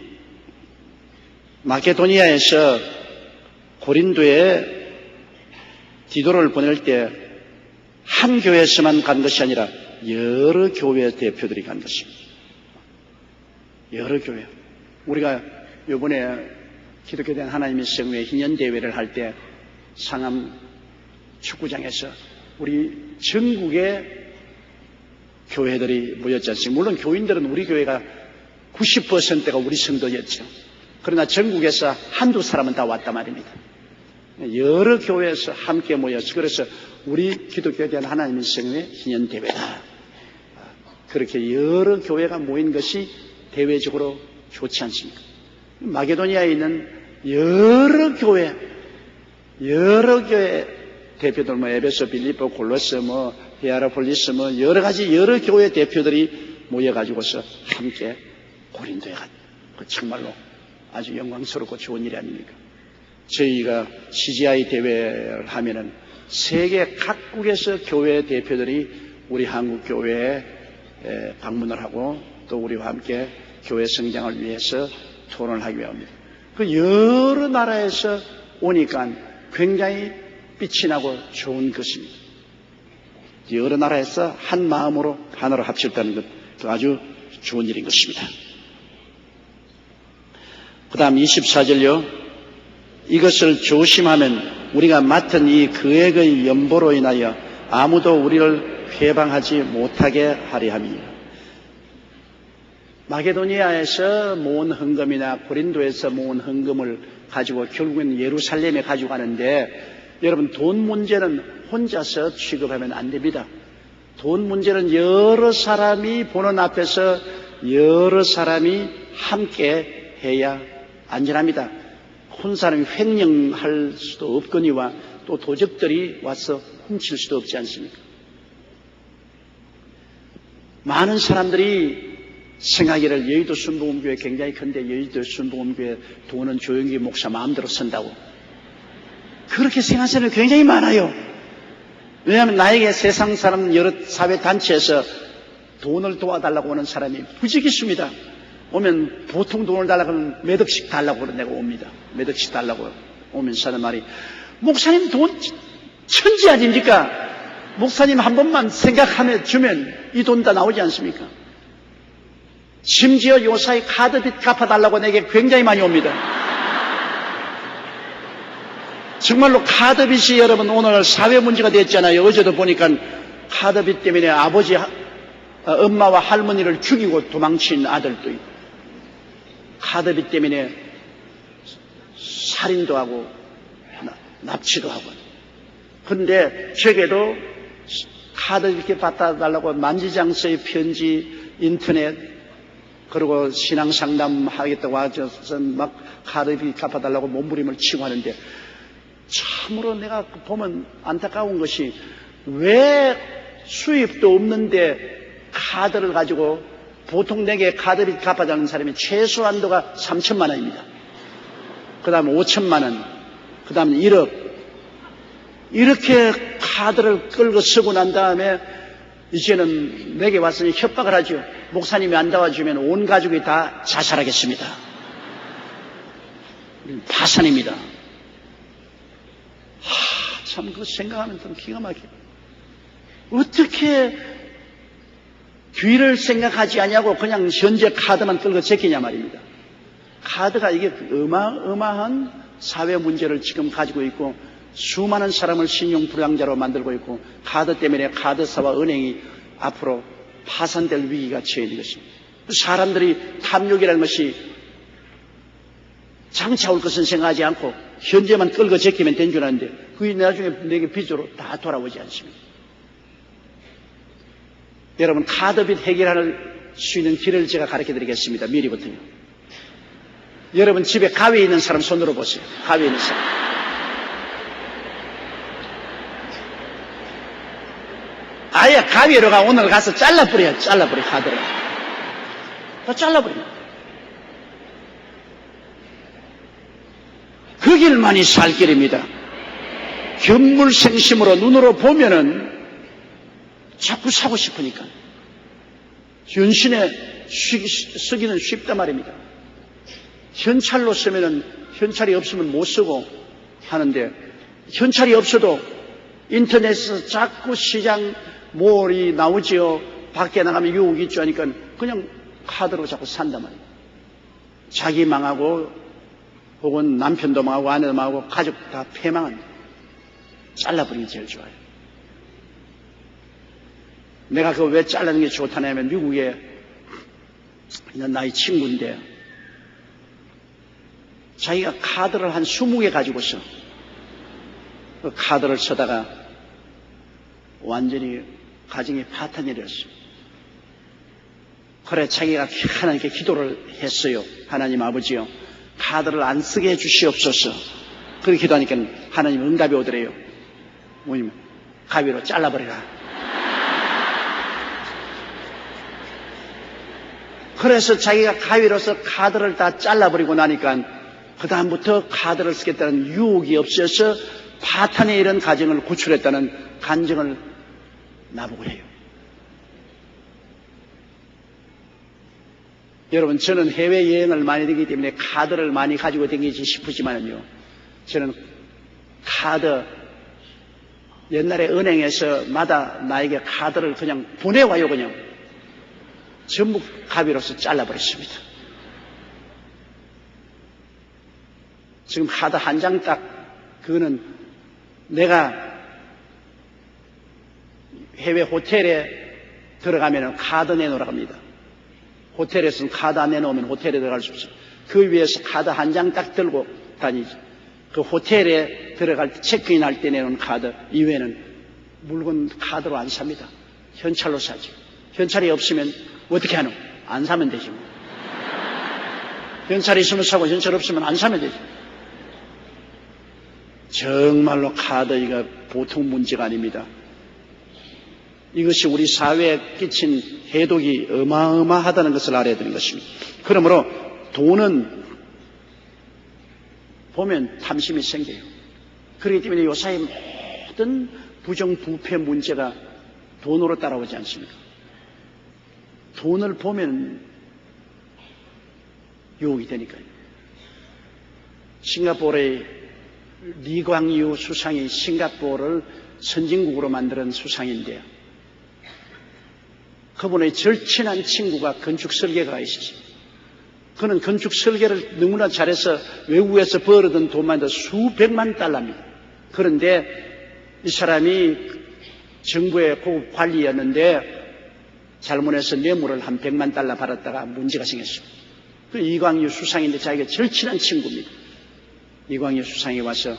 마케도니아에서 고린도에 디도를 보낼 때 한 교회에서만 간 것이 아니라 여러 교회 대표들이 간 것입니다. 여러 교회. 우리가 이번에 기독교된 하나님의 성회 희년대회를 할 때 상암 축구장에서 우리 전국의 교회들이 모였지 않습니까? 물론 교인들은 우리 교회가 90%가 우리 성도였죠. 그러나 전국에서 한두 사람은 다 왔단 말입니다. 여러 교회에서 함께 모여서, 그래서 우리 기독교에 대한 하나님의 성의 기념대회다. 그렇게 여러 교회가 모인 것이 대외적으로 좋지 않습니까? 마게도니아에 있는 여러 교회 대표들, 에베소, 빌립보, 골로새, 히에라폴리스, 여러 가지 여러 교회 대표들이 모여가지고서 함께 고린도에 간, 정말로 아주 영광스럽고 좋은 일이 아닙니까? 저희가 CGI 대회를 하면은 세계 각국에서 교회 대표들이 우리 한국 교회에 방문을 하고 또 우리와 함께 교회 성장을 위해서 토론을 하기 위함입니다. 그 여러 나라에서 오니까 굉장히 빛이 나고 좋은 것입니다. 여러 나라에서 한 마음으로 하나로 합쳤다는 것, 아주 좋은 일인 것입니다. 그 다음 24절요. 이것을 조심하면 우리가 맡은 이 계획의 연보로 인하여 아무도 우리를 회방하지 못하게 하리 함이니라. 마게도니아에서 모은 헌금이나 고린도에서 모은 헌금을 가지고 결국엔 예루살렘에 가지고 가는데, 여러분, 돈 문제는 혼자서 취급하면 안 됩니다. 돈 문제는 여러 사람이 보는 앞에서 여러 사람이 함께 해야 안전합니다. 한 사람이 횡령할 수도 없거니와 또 도적들이 와서 훔칠 수도 없지 않습니까? 많은 사람들이 생각하기를 여의도 순복음교회 굉장히 큰데 여의도 순복음교회 돈은 조영기 목사 마음대로 쓴다고, 그렇게 생각하는 사람이 굉장히 많아요. 왜냐하면 나에게 세상 사람 여러 사회단체에서 돈을 도와달라고 오는 사람이 부지기 있습니다. 오면 보통 돈을 달라고 하면 몇 억씩 달라고 그러는 데가 옵니다. 몇 억씩 달라고 오면서 하는 말이, 목사님 돈 천지 아닙니까? 목사님 한 번만 생각하며 주면 이 돈 다 나오지 않습니까? 심지어 요사이 카드빚 갚아달라고 내게 굉장히 많이 옵니다. 정말로 카드빚이 여러분 오늘 사회 문제가 됐잖아요. 어제도 보니까 카드빚 때문에 아버지, 엄마와 할머니를 죽이고 도망친 아들도 있고, 카드빚 때문에 살인도 하고 납치도 하고. 그런데 제게도 카드 이렇게 받아달라고 만지장서의 편지, 인터넷, 그리고 신앙상담 하겠다고 하셔서 막 카드빚 갚아달라고 몸부림을 치고 하는데, 참으로 내가 보면 안타까운 것이, 왜 수입도 없는데 카드를 가지고, 보통 내게 카드빚 갚아달라는 사람이 최소 한도가 3천만 원입니다. 그 다음에 5천만 원, 그 다음에 1억. 이렇게 카드를 끌고 쓰고 난 다음에 이제는 내게 왔으니 협박을 하죠. 목사님이 안 도와주면 온 가족이 다 자살하겠습니다. 파산입니다. 참 그거 생각하면 좀 기가 막혀요. 어떻게 뒤를 생각하지 않냐고 그냥 현재 카드만 끌고 제끼냐 말입니다. 카드가 이게 어마어마한 사회 문제를 지금 가지고 있고, 수많은 사람을 신용 불량자로 만들고 있고, 카드 때문에 카드사와 은행이 앞으로 파산될 위기가 처해 있는 것입니다. 사람들이 탐욕이라는 것이 장차 올 것은 생각하지 않고 현재만 끌고 제끼면 된 줄 아는데, 그게 나중에 내게 빚으로 다 돌아오지 않습니다. 여러분, 카드빚 해결할 수 있는 길을 제가 가르쳐 드리겠습니다. 미리부터요. 여러분 집에 가위 있는 사람 손으로 보세요. 가위 있는 사람. 아예 가위로 오늘 가서 잘라버려요. 카드를. 다 잘라버려요. 그 길만이 살 길입니다. 견물생심으로 눈으로 보면은 자꾸 사고 싶으니까. 현신에 쓰기는 쉽단 말입니다. 현찰로 쓰면은 현찰이 없으면 못 쓰고 하는데, 현찰이 없어도 인터넷에서 자꾸 시장 몰이 나오지요. 밖에 나가면 유혹이 있죠 하니까 그냥 카드로 자꾸 산단 말이에요. 자기 망하고 혹은 남편도 망하고 아내도 망하고 가족 다 패망합니다. 잘라버리기 제일 좋아요. 내가 그거 왜 잘라는 게 좋다냐면 미국에 있는 나의 친구인데 자기가 카드를 한 20개 가지고서 그 카드를 쳐다가 완전히 가정이 파탄이 되었어요. 그래 자기가 하나님께 기도를 했어요. 하나님 아버지요, 카드를 안 쓰게 해주시옵소서. 그렇게 기도하니까 하나님 응답이 오더래요. 뭐냐면 가위로 잘라버리라. 그래서 자기가 가위로서 카드를 다 잘라버리고 나니까 그 다음부터 카드를 쓰겠다는 유혹이 없어서 파탄에 이른 가정을 구출했다는 간증을 나보고 해요. 여러분, 저는 해외여행을 많이 다니기 때문에 카드를 많이 가지고 다니지 싶으지만요, 저는 카드 옛날에 은행에서 마다 나에게 카드를 그냥 보내와요. 그냥 전부 가위로서 잘라버렸습니다. 지금 카드 한 장 딱, 그거는 내가 해외 호텔에 들어가면 카드 내놓으라고 합니다. 호텔에서는 카드 안 내놓으면 호텔에 들어갈 수 없어요. 그 위에서 카드 한 장 딱 들고 다니죠. 그 호텔에 들어갈 때, 체크인 할 때 내놓은 카드 이외에는 물건 카드로 안 삽니다. 현찰로 사죠. 현찰이 없으면 어떻게 하노? 안 사면 되지 뭐. 현찰이 있으면 사고 현찰 없으면 안 사면 되지. 정말로 카드 이거 보통 문제가 아닙니다. 이것이 우리 사회에 끼친 해독이 어마어마하다는 것을 알아야 되는 것입니다. 그러므로 돈은 보면 탐심이 생겨요. 그렇기 때문에 요사이 모든 부정부패 문제가 돈으로 따라오지 않습니까? 돈을 보면 유혹이 되니까요. 싱가포르의 리광유 수상이 싱가포르를 선진국으로 만드는 수상인데요. 그분의 절친한 친구가 건축 설계가가 있었어요. 그는 건축 설계를 너무나 잘해서 외국에서 벌어든 돈만 해도 수백만 달러입니다. 그런데 이 사람이 정부의 고급 관리였는데 잘못해서 뇌물을 한 100만 달러 받았다가 문제가 생겼습니다. 그 이광유 수상인데 자기가 절친한 친구입니다. 이광유 수상이 와서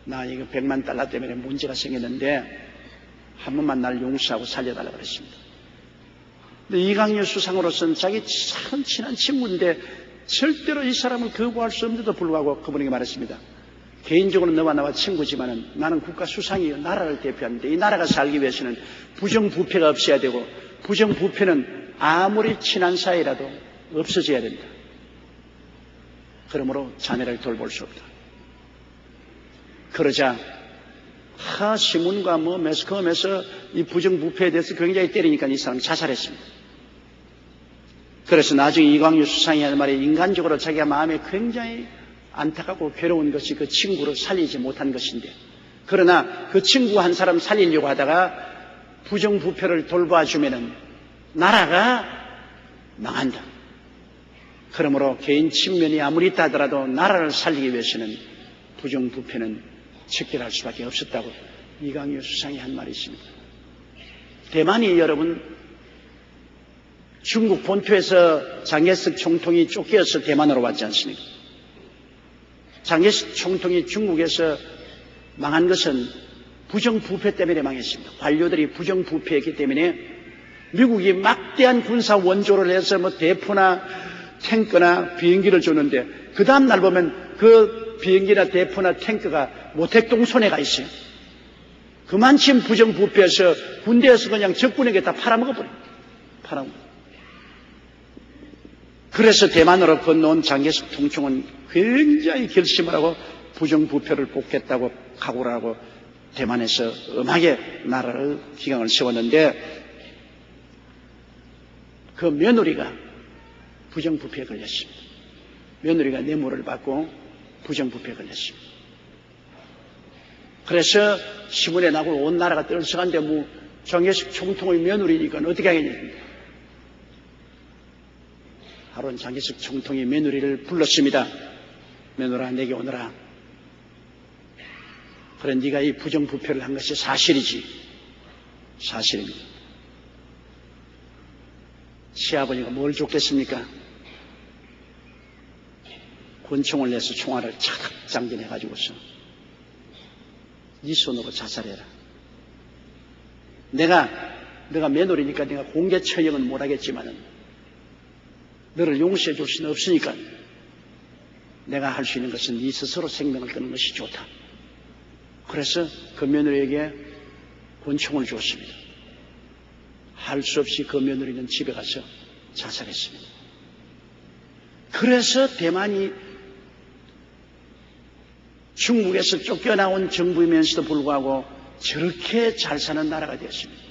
나 이거 100만 달러 때문에 문제가 생겼는데 한 번만 날 용서하고 살려달라고 그랬습니다. 근데 이광유 수상으로서는 자기 참 친한 친구인데 절대로 이 사람을 거부할 수 없는데도 불구하고 그분에게 말했습니다. 개인적으로 너와 나와 친구지만은 나는 국가 수상이요, 나라를 대표하는데 이 나라가 살기 위해서는 부정부패가 없어야 되고 부정부패는 아무리 친한 사이라도 없어져야 된다. 그러므로 자네를 돌볼 수 없다. 그러자 신문과 매스컴에서 이 부정부패에 대해서 굉장히 때리니까 이 사람이 자살했습니다. 그래서 나중에 이광유 수상이 하는 말이 인간적으로 자기가 마음에 굉장히 안타깝고 괴로운 것이 그 친구를 살리지 못한 것인데, 그러나 그 친구 한 사람 살리려고 하다가 부정부패를 돌봐주면은 나라가 망한다. 그러므로 개인 친면이 아무리 있다 하더라도 나라를 살리기 위해서는 부정부패는 척결할 수밖에 없었다고 이광유 수상이 한 말이 있습니다. 대만이 여러분 중국 본토에서 장개석 총통이 쫓겨서 대만으로 왔지 않습니까? 장개석 총통이 중국에서 망한 것은 부정부패 때문에 망했습니다. 관료들이 부정부패했기 때문에 미국이 막대한 군사 원조를 해서 대포나 탱크나 비행기를 줬는데 그 다음 날 보면 그 비행기나 대포나 탱크가 모택동 손에 가 있어요. 그만큼 부정부패해서 군대에서 그냥 적군에게 다 팔아먹어버려요. 그래서 대만으로 건너온 장개석 총통은 굉장히 결심을 하고 부정부패를 뽑겠다고 각오를 하고 대만에서 엄하게 나라를 기강을 세웠는데 그 며느리가 부정부패에 걸렸습니다. 며느리가 뇌물을 받고 부정부패에 걸렸습니다. 그래서 신문에 나고 온 나라가 떨썩한데 장개석 총통의 며느리니까 어떻게 하겠냐. 하루는 장개석 총통이 며느리를 불렀습니다. 며느라, 내게 오너라. 그래, 네가 이 부정부패를 한 것이 사실이지. 사실입니다. 시아버지가 뭘 줬겠습니까? 권총을 내서 총알을 차닥 장전해가지고서 네 손으로 자살해라. 내가 며느리니까 내가 공개 처형은 못하겠지만은 너를 용서해 줄 수는 없으니까 내가 할 수 있는 것은 네 스스로 생명을 끊는 것이 좋다. 그래서 그 며느리에게 권총을 주었습니다. 할 수 없이 그 며느리는 집에 가서 자살했습니다. 그래서 대만이 중국에서 쫓겨나온 정부이면서도 불구하고 저렇게 잘 사는 나라가 되었습니다.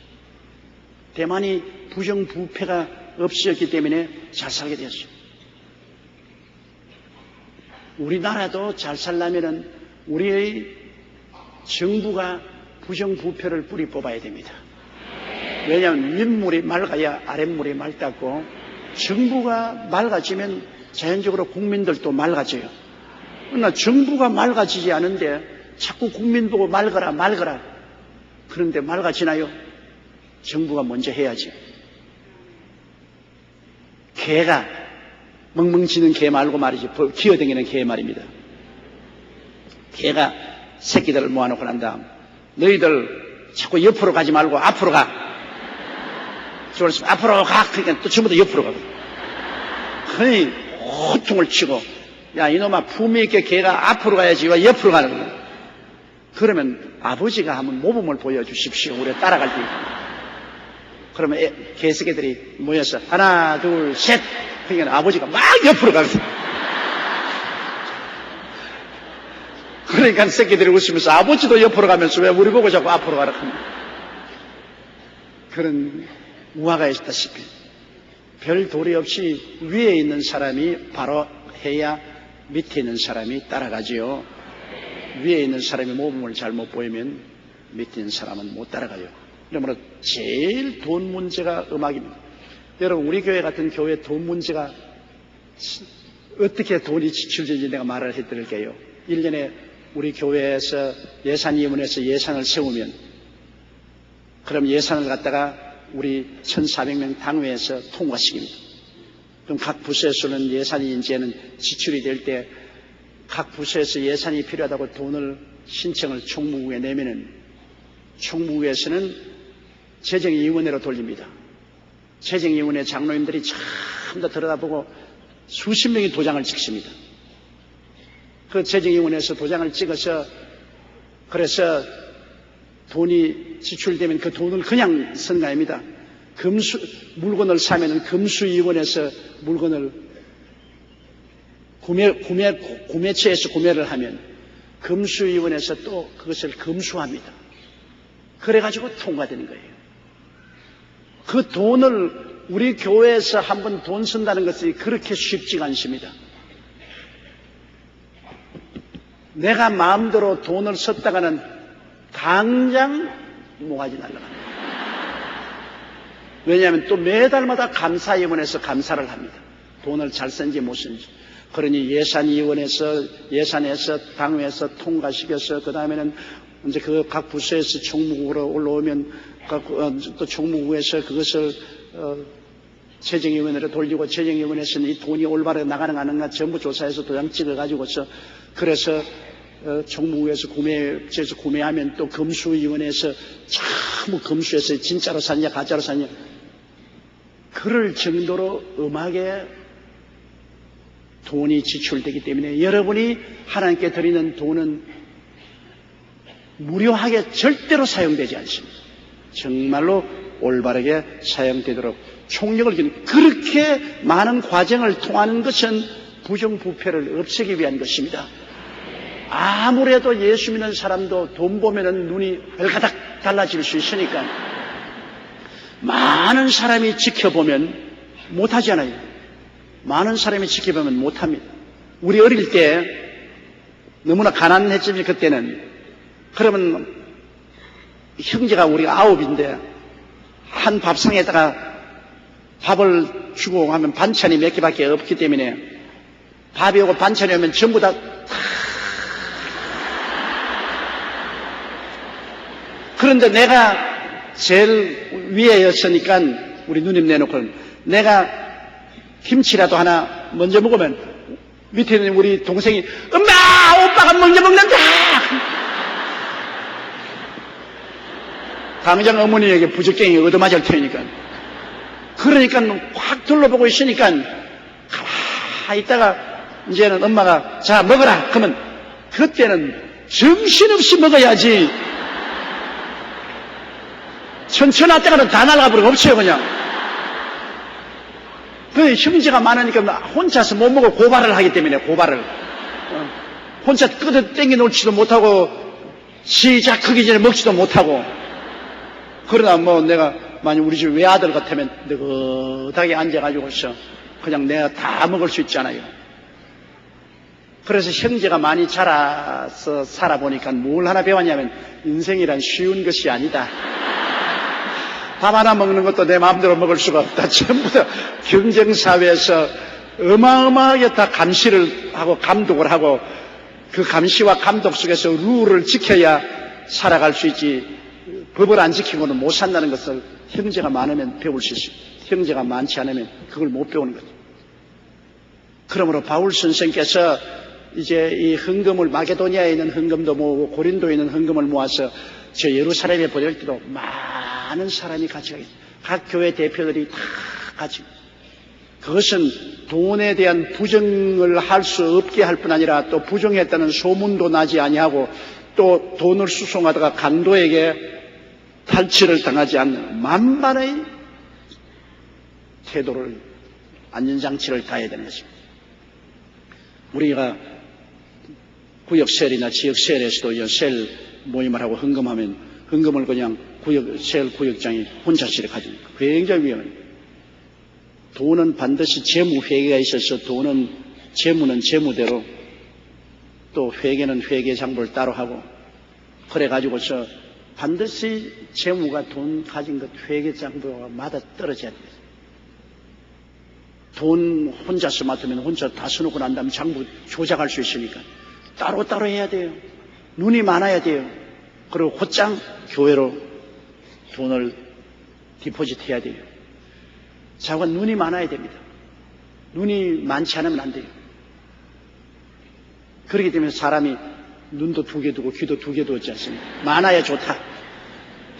대만이 부정부패가 없었기 때문에 잘 살게 되었습니다. 우리나라도 잘 살려면 우리의 정부가 부정부패를 뿌리 뽑아야 됩니다. 왜냐하면 윗물이 맑아야 아랫물이 맑다고, 정부가 맑아지면 자연적으로 국민들도 맑아져요. 그러나 정부가 맑아지지 않은데 자꾸 국민 보고 맑아라. 그런데 맑아지나요? 정부가 먼저 해야지. 개가 멍멍 짖는 개 말고 말이지, 기어다니는 개 말입니다. 개가 새끼들을 모아놓고 난 다음 너희들 자꾸 옆으로 가지 말고 앞으로 가. 그래서 앞으로 가. 그러니까 또 전부 다 옆으로 가고. 그러니 호통을 치고, 야 이놈아, 품위 있게 개가 앞으로 가야지 왜 옆으로 가는 거야. 그러면 아버지가 한번 모범을 보여주십시오. 우리가 따라갈 때. 그러면 개새끼들이 모여서 하나 둘 셋, 그러니까 아버지가 막 옆으로 가거든. 그러니까 새끼들이 웃으면서 아버지도 옆으로 가면서 왜 우리 보고 자꾸 앞으로 가라 합니다. 그런 우화가 있다시피 별 도리 없이 위에 있는 사람이 바로 해야 밑에 있는 사람이 따라가지요. 위에 있는 사람이 모범을 잘못 보이면 밑에 있는 사람은 못 따라가요. 그러므로 제일 돈 문제가 음악입니다. 여러분, 우리 교회 같은 교회 돈 문제가 어떻게 돈이 지출되는지 내가 말을 해드릴게요. 1년에 우리 교회에서 예산위원회에서 예산을 세우면, 그럼 예산을 갖다가 우리 1,400명 당회에서 통과시킵니다. 그럼 각 부서에서는 예산이 이제는 지출이 될 때 각 부서에서 예산이 필요하다고 돈을 신청을 총무부에 내면은 총무부에서는 재정위원회로 돌립니다. 재정위원회 장로님들이 전부 다 들여다보고 수십 명이 도장을 찍습니다. 그 재정위원회에서 도장을 찍어서, 그래서 돈이 지출되면 그 돈을 그냥 쓰는 거 아닙니다. 물건을 사면은 금수위원회에서 물건을 구매처에서 구매를 하면 금수위원회에서 또 그것을 검수합니다. 그래가지고 통과되는 거예요. 그 돈을 우리 교회에서 한번 돈 쓴다는 것이 그렇게 쉽지가 않습니다. 내가 마음대로 돈을 썼다가는 당장 모가지 날아갑니다. 왜냐하면 또 매달마다 감사위원회에서 감사를 합니다. 돈을 잘 쓴지 못 쓴지. 그러니 예산위원회에서, 당회에서 통과시켜서, 그 다음에는 이제 그 각 부서에서 총무국으로 올라오면 또 총무국에서 그것을 재정위원회로 돌리고, 재정위원회에서는 이 돈이 올바르게 나가는 가 아닌가 전부 조사해서 도장 찍어가지고서, 그래서 총무국에서 구매처에서 구매하면 또 검수위원회에서 전부 검수해서 진짜로 샀냐 가짜로 샀냐, 그럴 정도로 음악에 돈이 지출되기 때문에 여러분이 하나님께 드리는 돈은 무료하게 절대로 사용되지 않습니다. 정말로 올바르게 사용되도록 총력을 기는, 그렇게 많은 과정을 통하는 것은 부정부패를 없애기 위한 것입니다. 아무래도 예수 믿는 사람도 돈 보면은 눈이 벌가닥 달라질 수 있으니까 많은 사람이 지켜보면 못하잖아요. 많은 사람이 지켜보면 못합니다. 우리 어릴 때 너무나 가난했지만 그때는, 그러면 형제가 우리가 9인데 한 밥상에다가 밥을 주고 하면 반찬이 몇 개밖에 없기 때문에 밥이 오고 반찬이 오면 전부 다 그런데 내가 제일 위에였으니까 우리 누님 내놓고 내가 김치라도 하나 먼저 먹으면 밑에 있는 우리 동생이 엄마 오빠가 먼저 먹는다. 당장 어머니에게 부적갱이 얻어맞을 테니까. 그러니까 확 둘러보고 있으니까 가만히 있다가 이제는 엄마가 자 먹어라 그러면 그때는 정신없이 먹어야지. 천천하다가는 다 날아가 버리고 없어요 그냥. 그 형제가 많으니까 혼자서 못 먹고 고발을 하기 때문에 고발을 혼자 끄덕 땡겨 놓지도 못하고 시작하기 전에 먹지도 못하고. 그러다 뭐 내가 만약 우리 집 외아들 같으면 느긋하게 앉아가지고서 그냥 내가 다 먹을 수 있잖아요. 그래서 형제가 많이 자라서 살아보니까 뭘 하나 배웠냐면 인생이란 쉬운 것이 아니다. 밥 하나 먹는 것도 내 마음대로 먹을 수가 없다. 전부 다 경쟁사회에서 어마어마하게 다 감시를 하고 감독을 하고 그 감시와 감독 속에서 룰을 지켜야 살아갈 수 있지 법을 안 지키고는 못 산다는 것을 형제가 많으면 배울 수 있어요. 형제가 많지 않으면 그걸 못 배우는 거죠. 그러므로 바울 선생께서 이제 이 헌금을 마게도니아에 있는 헌금도 모으고 고린도에 있는 헌금을 모아서 저 예루살렘에 보낼 때도 많은 사람이 같이 가겠어요. 각 교회 대표들이 다 같이. 그것은 돈에 대한 부정을 할 수 없게 할 뿐 아니라 또 부정했다는 소문도 나지 아니하고 또 돈을 수송하다가 강도에게 탈취를 당하지 않는 만반의 태도를 안전장치를 다해야 되는 것입니다. 우리가 구역셀이나 지역셀에서도 셀 모임을 하고 헌금하면 헌금을 그냥 셀 구역장이 혼자씩 가지고 굉장히 위험합니다. 돈은 반드시 재무회계가 있어서 돈은 재무는 재무대로 또 회계는 회계 장부를 따로 하고 그래가지고서 반드시 재무가 돈 가진 것 회계 장부가 맞아 떨어져야 돼요. 돈 혼자서 맡으면 혼자 다 써놓고 난 다음에 장부 조작할 수 있으니까 따로따로 해야 돼요. 눈이 많아야 돼요. 그리고 곧장 교회로 돈을 디포짓 해야 돼요. 자가 눈이 많아야 됩니다. 눈이 많지 않으면 안 돼요. 그렇기 때문에 사람이 눈도 2개 두고 귀도 2개 두었지 않습니까? 많아야 좋다.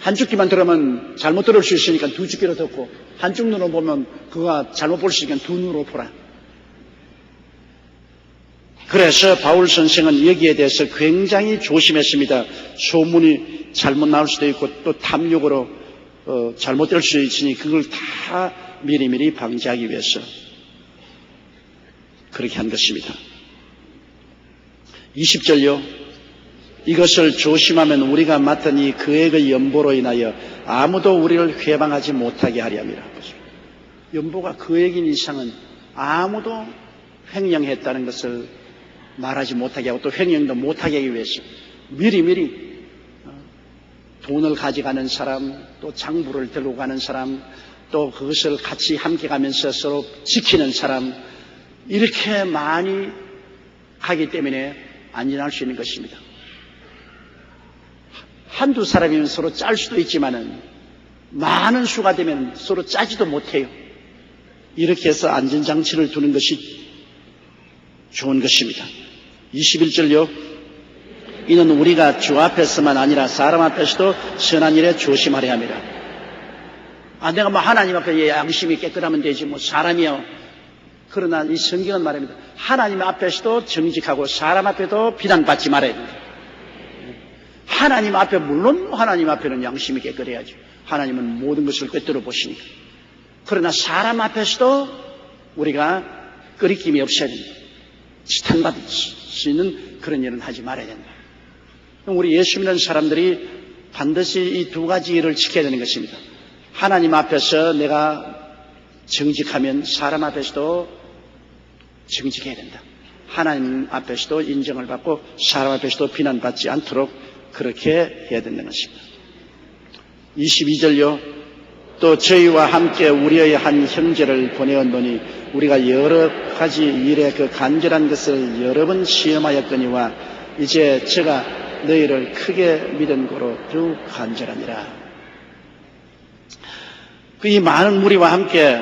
한쪽 귀만 들으면 잘못 들을 수 있으니까 2쪽 귀로 듣고 한쪽 눈으로 보면 그가 잘못 볼 수 있으니까 2눈으로 보라. 그래서 바울 선생은 여기에 대해서 굉장히 조심했습니다. 소문이 잘못 나올 수도 있고 또 탐욕으로 잘못될 수 있으니 그걸 다 미리미리 방지하기 위해서 그렇게 한 것입니다. 20절요. 이것을 조심하면 우리가 맡은 이 계획의 연보로 인하여 아무도 우리를 회방하지 못하게 하려 함이라. 연보가 계획인 이상은 아무도 횡령했다는 것을 말하지 못하게 하고 또 횡령도 못하게 하기 위해서 미리미리 돈을 가져가는 사람, 또 장부를 들고 가는 사람, 또 그것을 같이 함께 가면서 서로 지키는 사람, 이렇게 많이 하기 때문에 안전할 수 있는 것입니다. 한두 사람이면 서로 짤 수도 있지만은 많은 수가 되면 서로 짜지도 못해요. 이렇게 해서 안전장치를 두는 것이 좋은 것입니다. 21절요. 이는 우리가 주 앞에서만 아니라 사람 앞에서도 선한 일에 조심하려 함이라. 내가 뭐 하나님 앞에 양심이 깨끗하면 되지 뭐 사람이요. 그러나 이 성경은 말합니다. 하나님 앞에서도 정직하고 사람 앞에도 비난받지 말아야 됩니다. 하나님 앞에 물론 하나님 앞에는 양심이 깨끗해야죠. 하나님은 모든 것을 꿰뚫어 보시니까. 그러나 사람 앞에서도 우리가 끄리낌이 없어야 됩니다. 지탄받을 수 있는 그런 일은 하지 말아야 된다. 우리 예수 믿는 사람들이 반드시 이 2가지 일을 지켜야 되는 것입니다. 하나님 앞에서 내가 정직하면 사람 앞에서도 정직해야 된다. 하나님 앞에서도 인정을 받고 사람 앞에서도 비난받지 않도록 그렇게 해야 된다는 것입니다. 22절요. 또 저희와 함께 우리의 한 형제를 보내었노니 우리가 여러 가지 일에 그 간절한 것을 여러 번 시험하였거니와 이제 제가 너희를 크게 믿은 고로 더욱 간절하니라. 이 많은 무리와 함께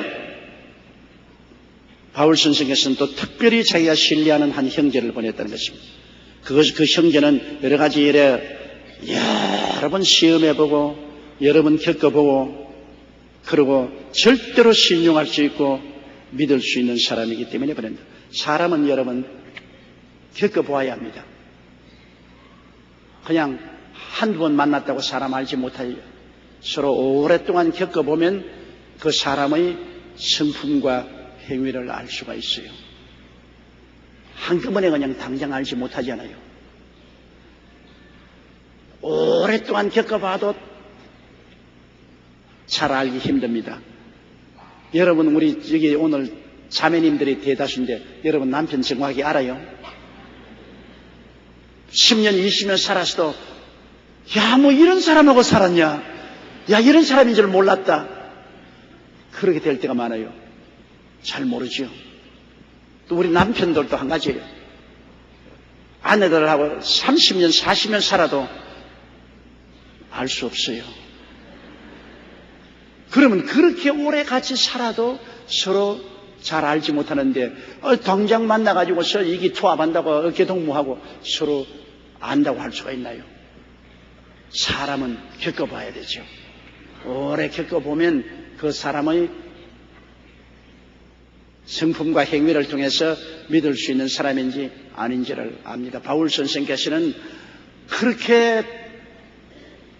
바울 선생께서는 또 특별히 자기가 신뢰하는 한 형제를 보냈다는 것입니다. 그 형제는 여러 가지 일에 여러 번 시험해보고 여러 번 겪어보고 그리고 절대로 신용할 수 있고 믿을 수 있는 사람이기 때문에 보냅니다. 사람은 여러분 겪어보아야 합니다. 그냥 한두 번 만났다고 사람 알지 못하죠. 서로 오랫동안 겪어보면 그 사람의 성품과 행위를 알 수가 있어요. 한꺼번에 그냥 당장 알지 못하잖아요. 오랫동안 겪어봐도 잘 알기 힘듭니다. 여러분, 우리 여기 오늘 자매님들이 대다수인데 여러분 남편 정확히 알아요? 10년, 20년 살았어도 야, 뭐 이런 사람하고 살았냐? 야, 이런 사람인 줄 몰랐다. 그렇게 될 때가 많아요. 잘 모르죠. 또 우리 남편들도 한 가지예요. 아내들하고 30년, 40년 살아도 알 수 없어요. 그러면 그렇게 오래 같이 살아도 서로 잘 알지 못하는데 당장 만나가지고서 이기투합한다고 어깨동무하고 서로 안다고 할 수가 있나요? 사람은 겪어봐야 되죠. 오래 겪어보면 그 사람의 성품과 행위를 통해서 믿을 수 있는 사람인지 아닌지를 압니다. 바울 선생께서는 그렇게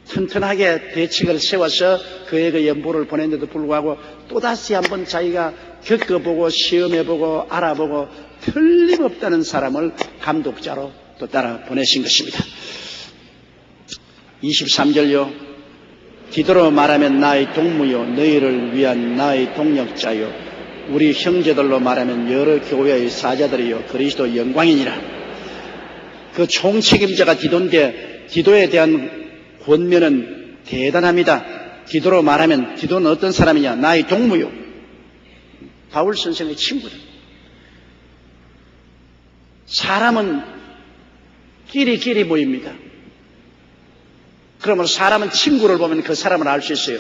튼튼하게 대책을 세워서 그에게 연보를 보냈는데도 불구하고 또다시 한번 자기가 겪어보고 시험해보고 알아보고 틀림없다는 사람을 감독자로 또 따라 보내신 것입니다. 23절요. 디도로 말하면 나의 동무요 너희를 위한 나의 동력자요 우리 형제들로 말하면 여러 교회의 사자들이요 그리스도 영광이니라. 그 총책임자가 디도인데 디도에 대한 권면은 대단합니다. 디도로 말하면 디도는 어떤 사람이냐? 나의 동무요. 바울 선생의 친구들. 사람은 끼리끼리 모입니다. 그러면 사람은 친구를 보면 그 사람을 알 수 있어요.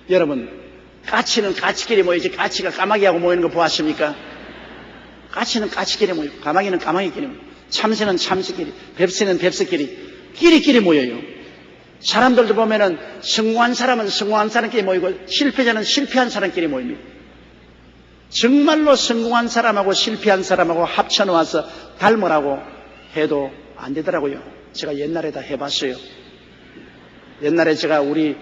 여러분, 까치는 까치끼리 모이지 까치가 까마귀하고 모이는 거 보았습니까? 까치는 까치끼리 모이고 까마귀는 까마귀끼리 모이고 참새는 참새끼리, 뱁새는 뱁새끼리 끼리끼리 모여요. 사람들도 보면은 성공한 사람은 성공한 사람끼리 모이고 실패자는 실패한 사람끼리 모입니다. 정말로 성공한 사람하고 실패한 사람하고 합쳐놓아서 닮으라고 해도 안 되더라고요. 제가 옛날에 다 해봤어요. 옛날에 제가 우리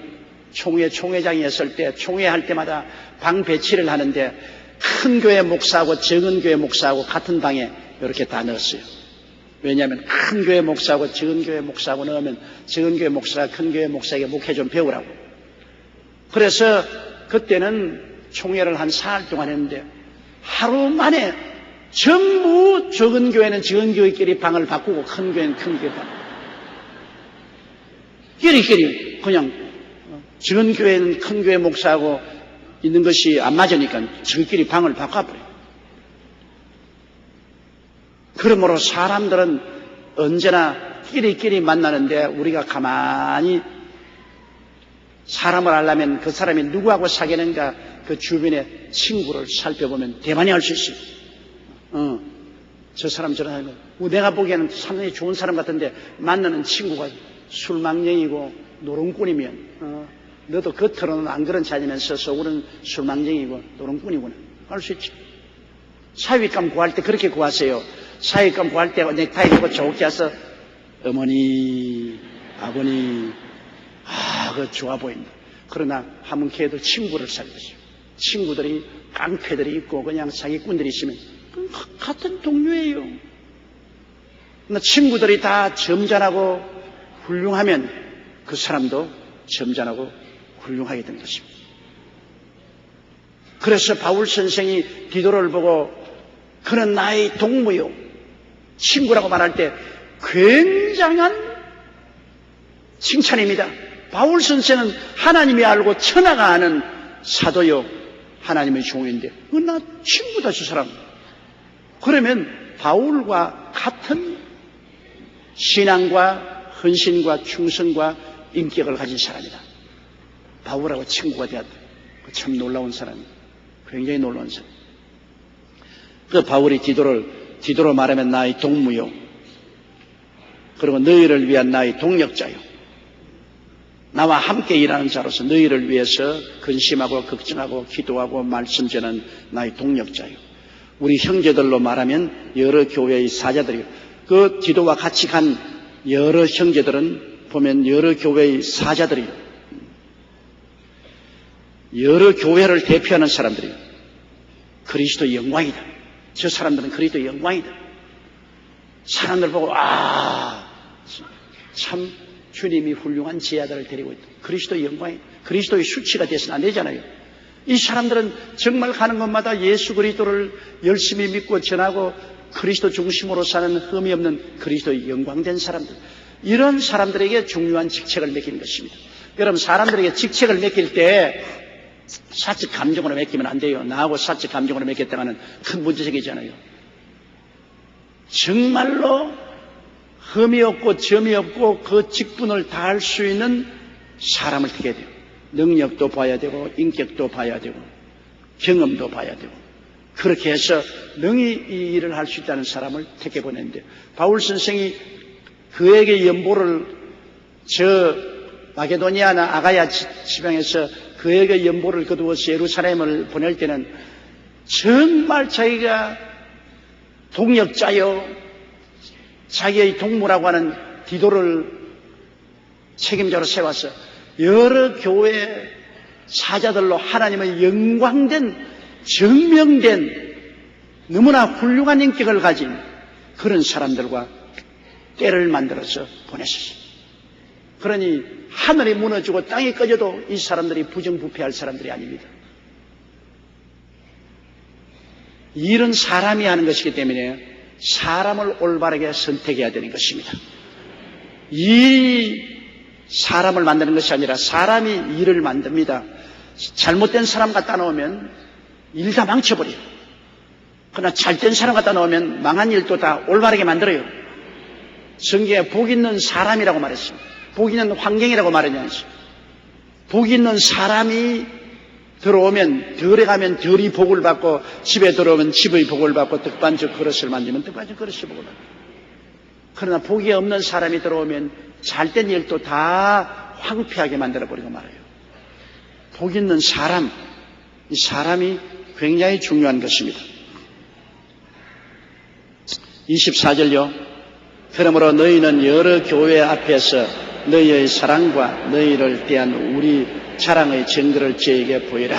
총회장이었을 때 총회할 때마다 방 배치를 하는데 큰 교회 목사하고 적은 교회 목사하고 같은 방에 이렇게 다 넣었어요. 왜냐하면 큰 교회 목사하고 적은 교회 목사하고 넣으면 적은 교회 목사가 큰 교회 목사에게 목회 좀 배우라고. 그래서 그때는 총회를 한 4일 동안 했는데 하루 만에 전부 적은 교회는 적은 교회끼리 방을 바꾸고 큰 교회는 큰 교회 방. 끼리끼리 그냥 적은 교회는 큰 교회 목사하고 있는 것이 안 맞으니까 저희끼리 방을 바꿔버려요. 그러므로 사람들은 언제나 끼리끼리 만나는데 우리가 가만히 사람을 알려면 그 사람이 누구하고 사귀는가 그 주변의 친구를 살펴보면 대만히 알 수 있어요. 저 사람 저런 사람 내가 보기에는 상당히 좋은 사람 같은데 만나는 친구가 술망쟁이고 노름꾼이면 너도 겉으로는 안 그런 자지면서 속으로는 술망쟁이고 노름꾼이구나 알 수 있지. 사위감 구할 때 그렇게 구하세요. 사위감 구할 때 넥타이 입고 좋게 해서 어머니 아버님 그거 좋아 보인다. 그러나 한번 걔도 친구를 살펴보죠. 친구들이 깡패들이 있고 그냥 사기꾼들이 있으면 같은 동료예요. 그러나 친구들이 다 점잖하고 훌륭하면 그 사람도 점잖하고 훌륭하게 된 것입니다. 그래서 바울 선생이 디도를 보고 그는 나의 동무요 친구라고 말할 때 굉장한 칭찬입니다. 바울 선생은 하나님이 알고 천하가 아는 사도요 하나님의 종인데 나 친구다 저 사람. 그러면 바울과 같은 신앙과 헌신과 충성과 인격을 가진 사람이다. 바울하고 친구가 되었다. 참 놀라운 사람이다. 굉장히 놀라운 사람. 그 바울이 디도로 말하면 나의 동무요. 그리고 너희를 위한 나의 동력자요. 나와 함께 일하는 자로서 너희를 위해서 근심하고 걱정하고 기도하고 말씀 전하는 나의 동력자요. 우리 형제들로 말하면 여러 교회의 사자들이요. 그 디도와 같이 간 여러 형제들은 보면 여러 교회의 사자들이요. 여러 교회를 대표하는 사람들이요. 그리스도의 영광이다. 저 사람들은 그리스도의 영광이다. 사람들 보고 참 주님이 훌륭한 제자들을 데리고 있다. 그리스도의 영광이, 그리스도의 수치가 돼서는 안 되잖아요. 이 사람들은 정말 가는 곳마다 예수 그리스도를 열심히 믿고 전하고 그리스도 중심으로 사는 흠이 없는 그리스도의 영광된 사람들. 이런 사람들에게 중요한 직책을 맡기는 것입니다. 여러분, 사람들에게 직책을 맡길 때 사적 감정으로 맡기면 안 돼요. 나하고 사적 감정으로 맡겼다가는 큰 문제 생기잖아요. 정말로 흠이 없고 점이 없고 그 직분을 다할 수 있는 사람을 택해야 돼요. 능력도 봐야 되고 인격도 봐야 되고 경험도 봐야 되고 그렇게 해서 능히 이 일을 할 수 있다는 사람을 택해 보냈는데 바울 선생이 그에게 연보를 저 마게도니아나 아가야 지방에서 그에게 연보를 거두어서 예루살렘을 보낼 때는 정말 자기가 동력자요 자기의 동무라고 하는 디도를 책임자로 세워서 여러 교회 사자들로 하나님의 영광된 증명된 너무나 훌륭한 인격을 가진 그런 사람들과 때를 만들어서 보냈었어요. 그러니 하늘이 무너지고 땅이 꺼져도 이 사람들이 부정부패할 사람들이 아닙니다. 일은 사람이 하는 것이기 때문에 사람을 올바르게 선택해야 되는 것입니다. 이 사람을 만드는 것이 아니라 사람이 일을 만듭니다. 잘못된 사람 갖다 놓으면 일 다 망쳐버려요. 그러나 잘된 사람 갖다 놓으면 망한 일도 다 올바르게 만들어요. 성경에 복 있는 사람이라고 말했습니다. 복 있는 환경이라고 말하지 않습니다. 복 있는 사람이 들어오면 덜에 가면 덜이 복을 받고 집에 들어오면 집의 복을 받고 떡반죽 그릇을 만지면 떡반죽 그릇이 복을 받고 그러나 복이 없는 사람이 들어오면 잘된 일도 다 황폐하게 만들어버리고 말아요. 복 있는 사람, 이 사람이 굉장히 중요한 것입니다. 24절요. 그러므로 너희는 여러 교회 앞에서 너희의 사랑과 너희를 대한 우리 자랑의 증거를 저에게 보이라.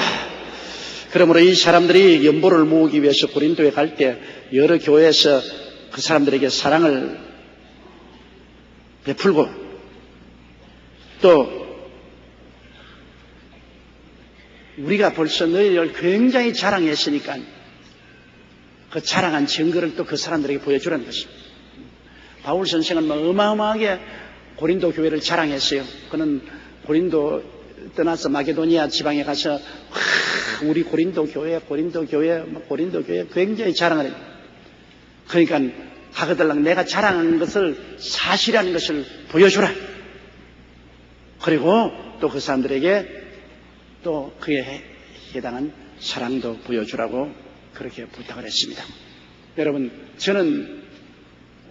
그러므로 이 사람들이 연보를 모으기 위해서 고린도에 갈 때 여러 교회에서 그 사람들에게 사랑을 베풀고 또 우리가 벌써 너희를 굉장히 자랑했으니까 그 자랑한 증거를 또 그 사람들에게 보여주라는 것입니다. 바울 선생은 어마어마하게 고린도 교회를 자랑했어요. 그는 고린도 떠나서 마게도니아 지방에 가서 우리 고린도 교회 굉장히 자랑을 해요. 그러니까 하거들랑 내가 자랑하는 것을 사실이라는 것을 보여주라. 그리고 또 그 사람들에게 또 그에 해당한 사랑도 보여주라고 그렇게 부탁을 했습니다. 여러분, 저는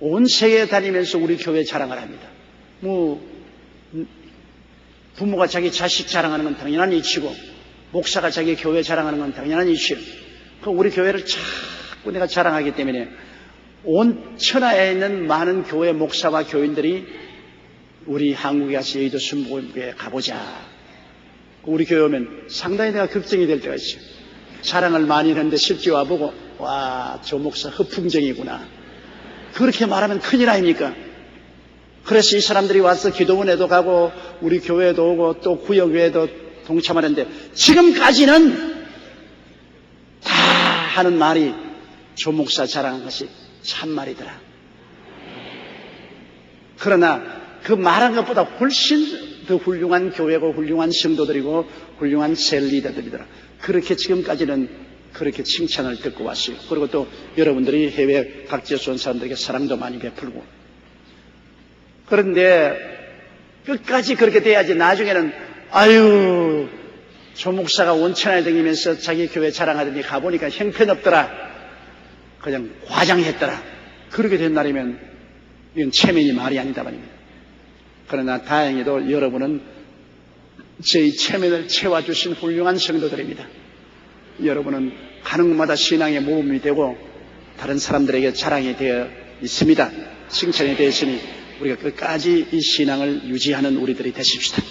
온 세계에 다니면서 우리 교회 자랑을 합니다. 부모가 자기 자식 자랑하는 건 당연한 이치고 목사가 자기 교회 자랑하는 건 당연한 이치고 우리 교회를 자꾸 내가 자랑하기 때문에 온 천하에 있는 많은 교회 목사와 교인들이 우리 한국에 가서 여의도 순복음교회에 가보자. 우리 교회 오면 상당히 내가 걱정이 될 때가 있어요. 자랑을 많이 했는데 실제 와보고 와, 저 목사 허풍쟁이구나. 그렇게 말하면 큰일 아닙니까? 그래서 이 사람들이 와서 기도원에도 가고 우리 교회에도 오고 또 구역회에도 동참하는데 지금까지는 다 하는 말이 조 목사 자랑한 것이 참말이더라. 그러나 그 말한 것보다 훨씬 더 훌륭한 교회고 훌륭한 성도들이고 훌륭한 셀리더들이더라. 그렇게 지금까지는 그렇게 칭찬을 듣고 왔어요. 그리고 또 여러분들이 해외 각지에서 온 사람들에게 사랑도 많이 베풀고. 그런데 끝까지 그렇게 돼야지 나중에는 아유 조 목사가 온천에 다니면서 자기 교회 자랑하더니 가보니까 형편없더라. 그냥 과장했더라. 그렇게 된 날이면 이건 체면이 말이 아니다 말입니다. 그러나 다행히도 여러분은 제 체면을 채워주신 훌륭한 성도들입니다. 여러분은 가는 곳마다 신앙의 모범이 되고 다른 사람들에게 자랑이 되어 있습니다. 칭찬이 되었으니 우리가 끝까지 이 신앙을 유지하는 우리들이 되십시다.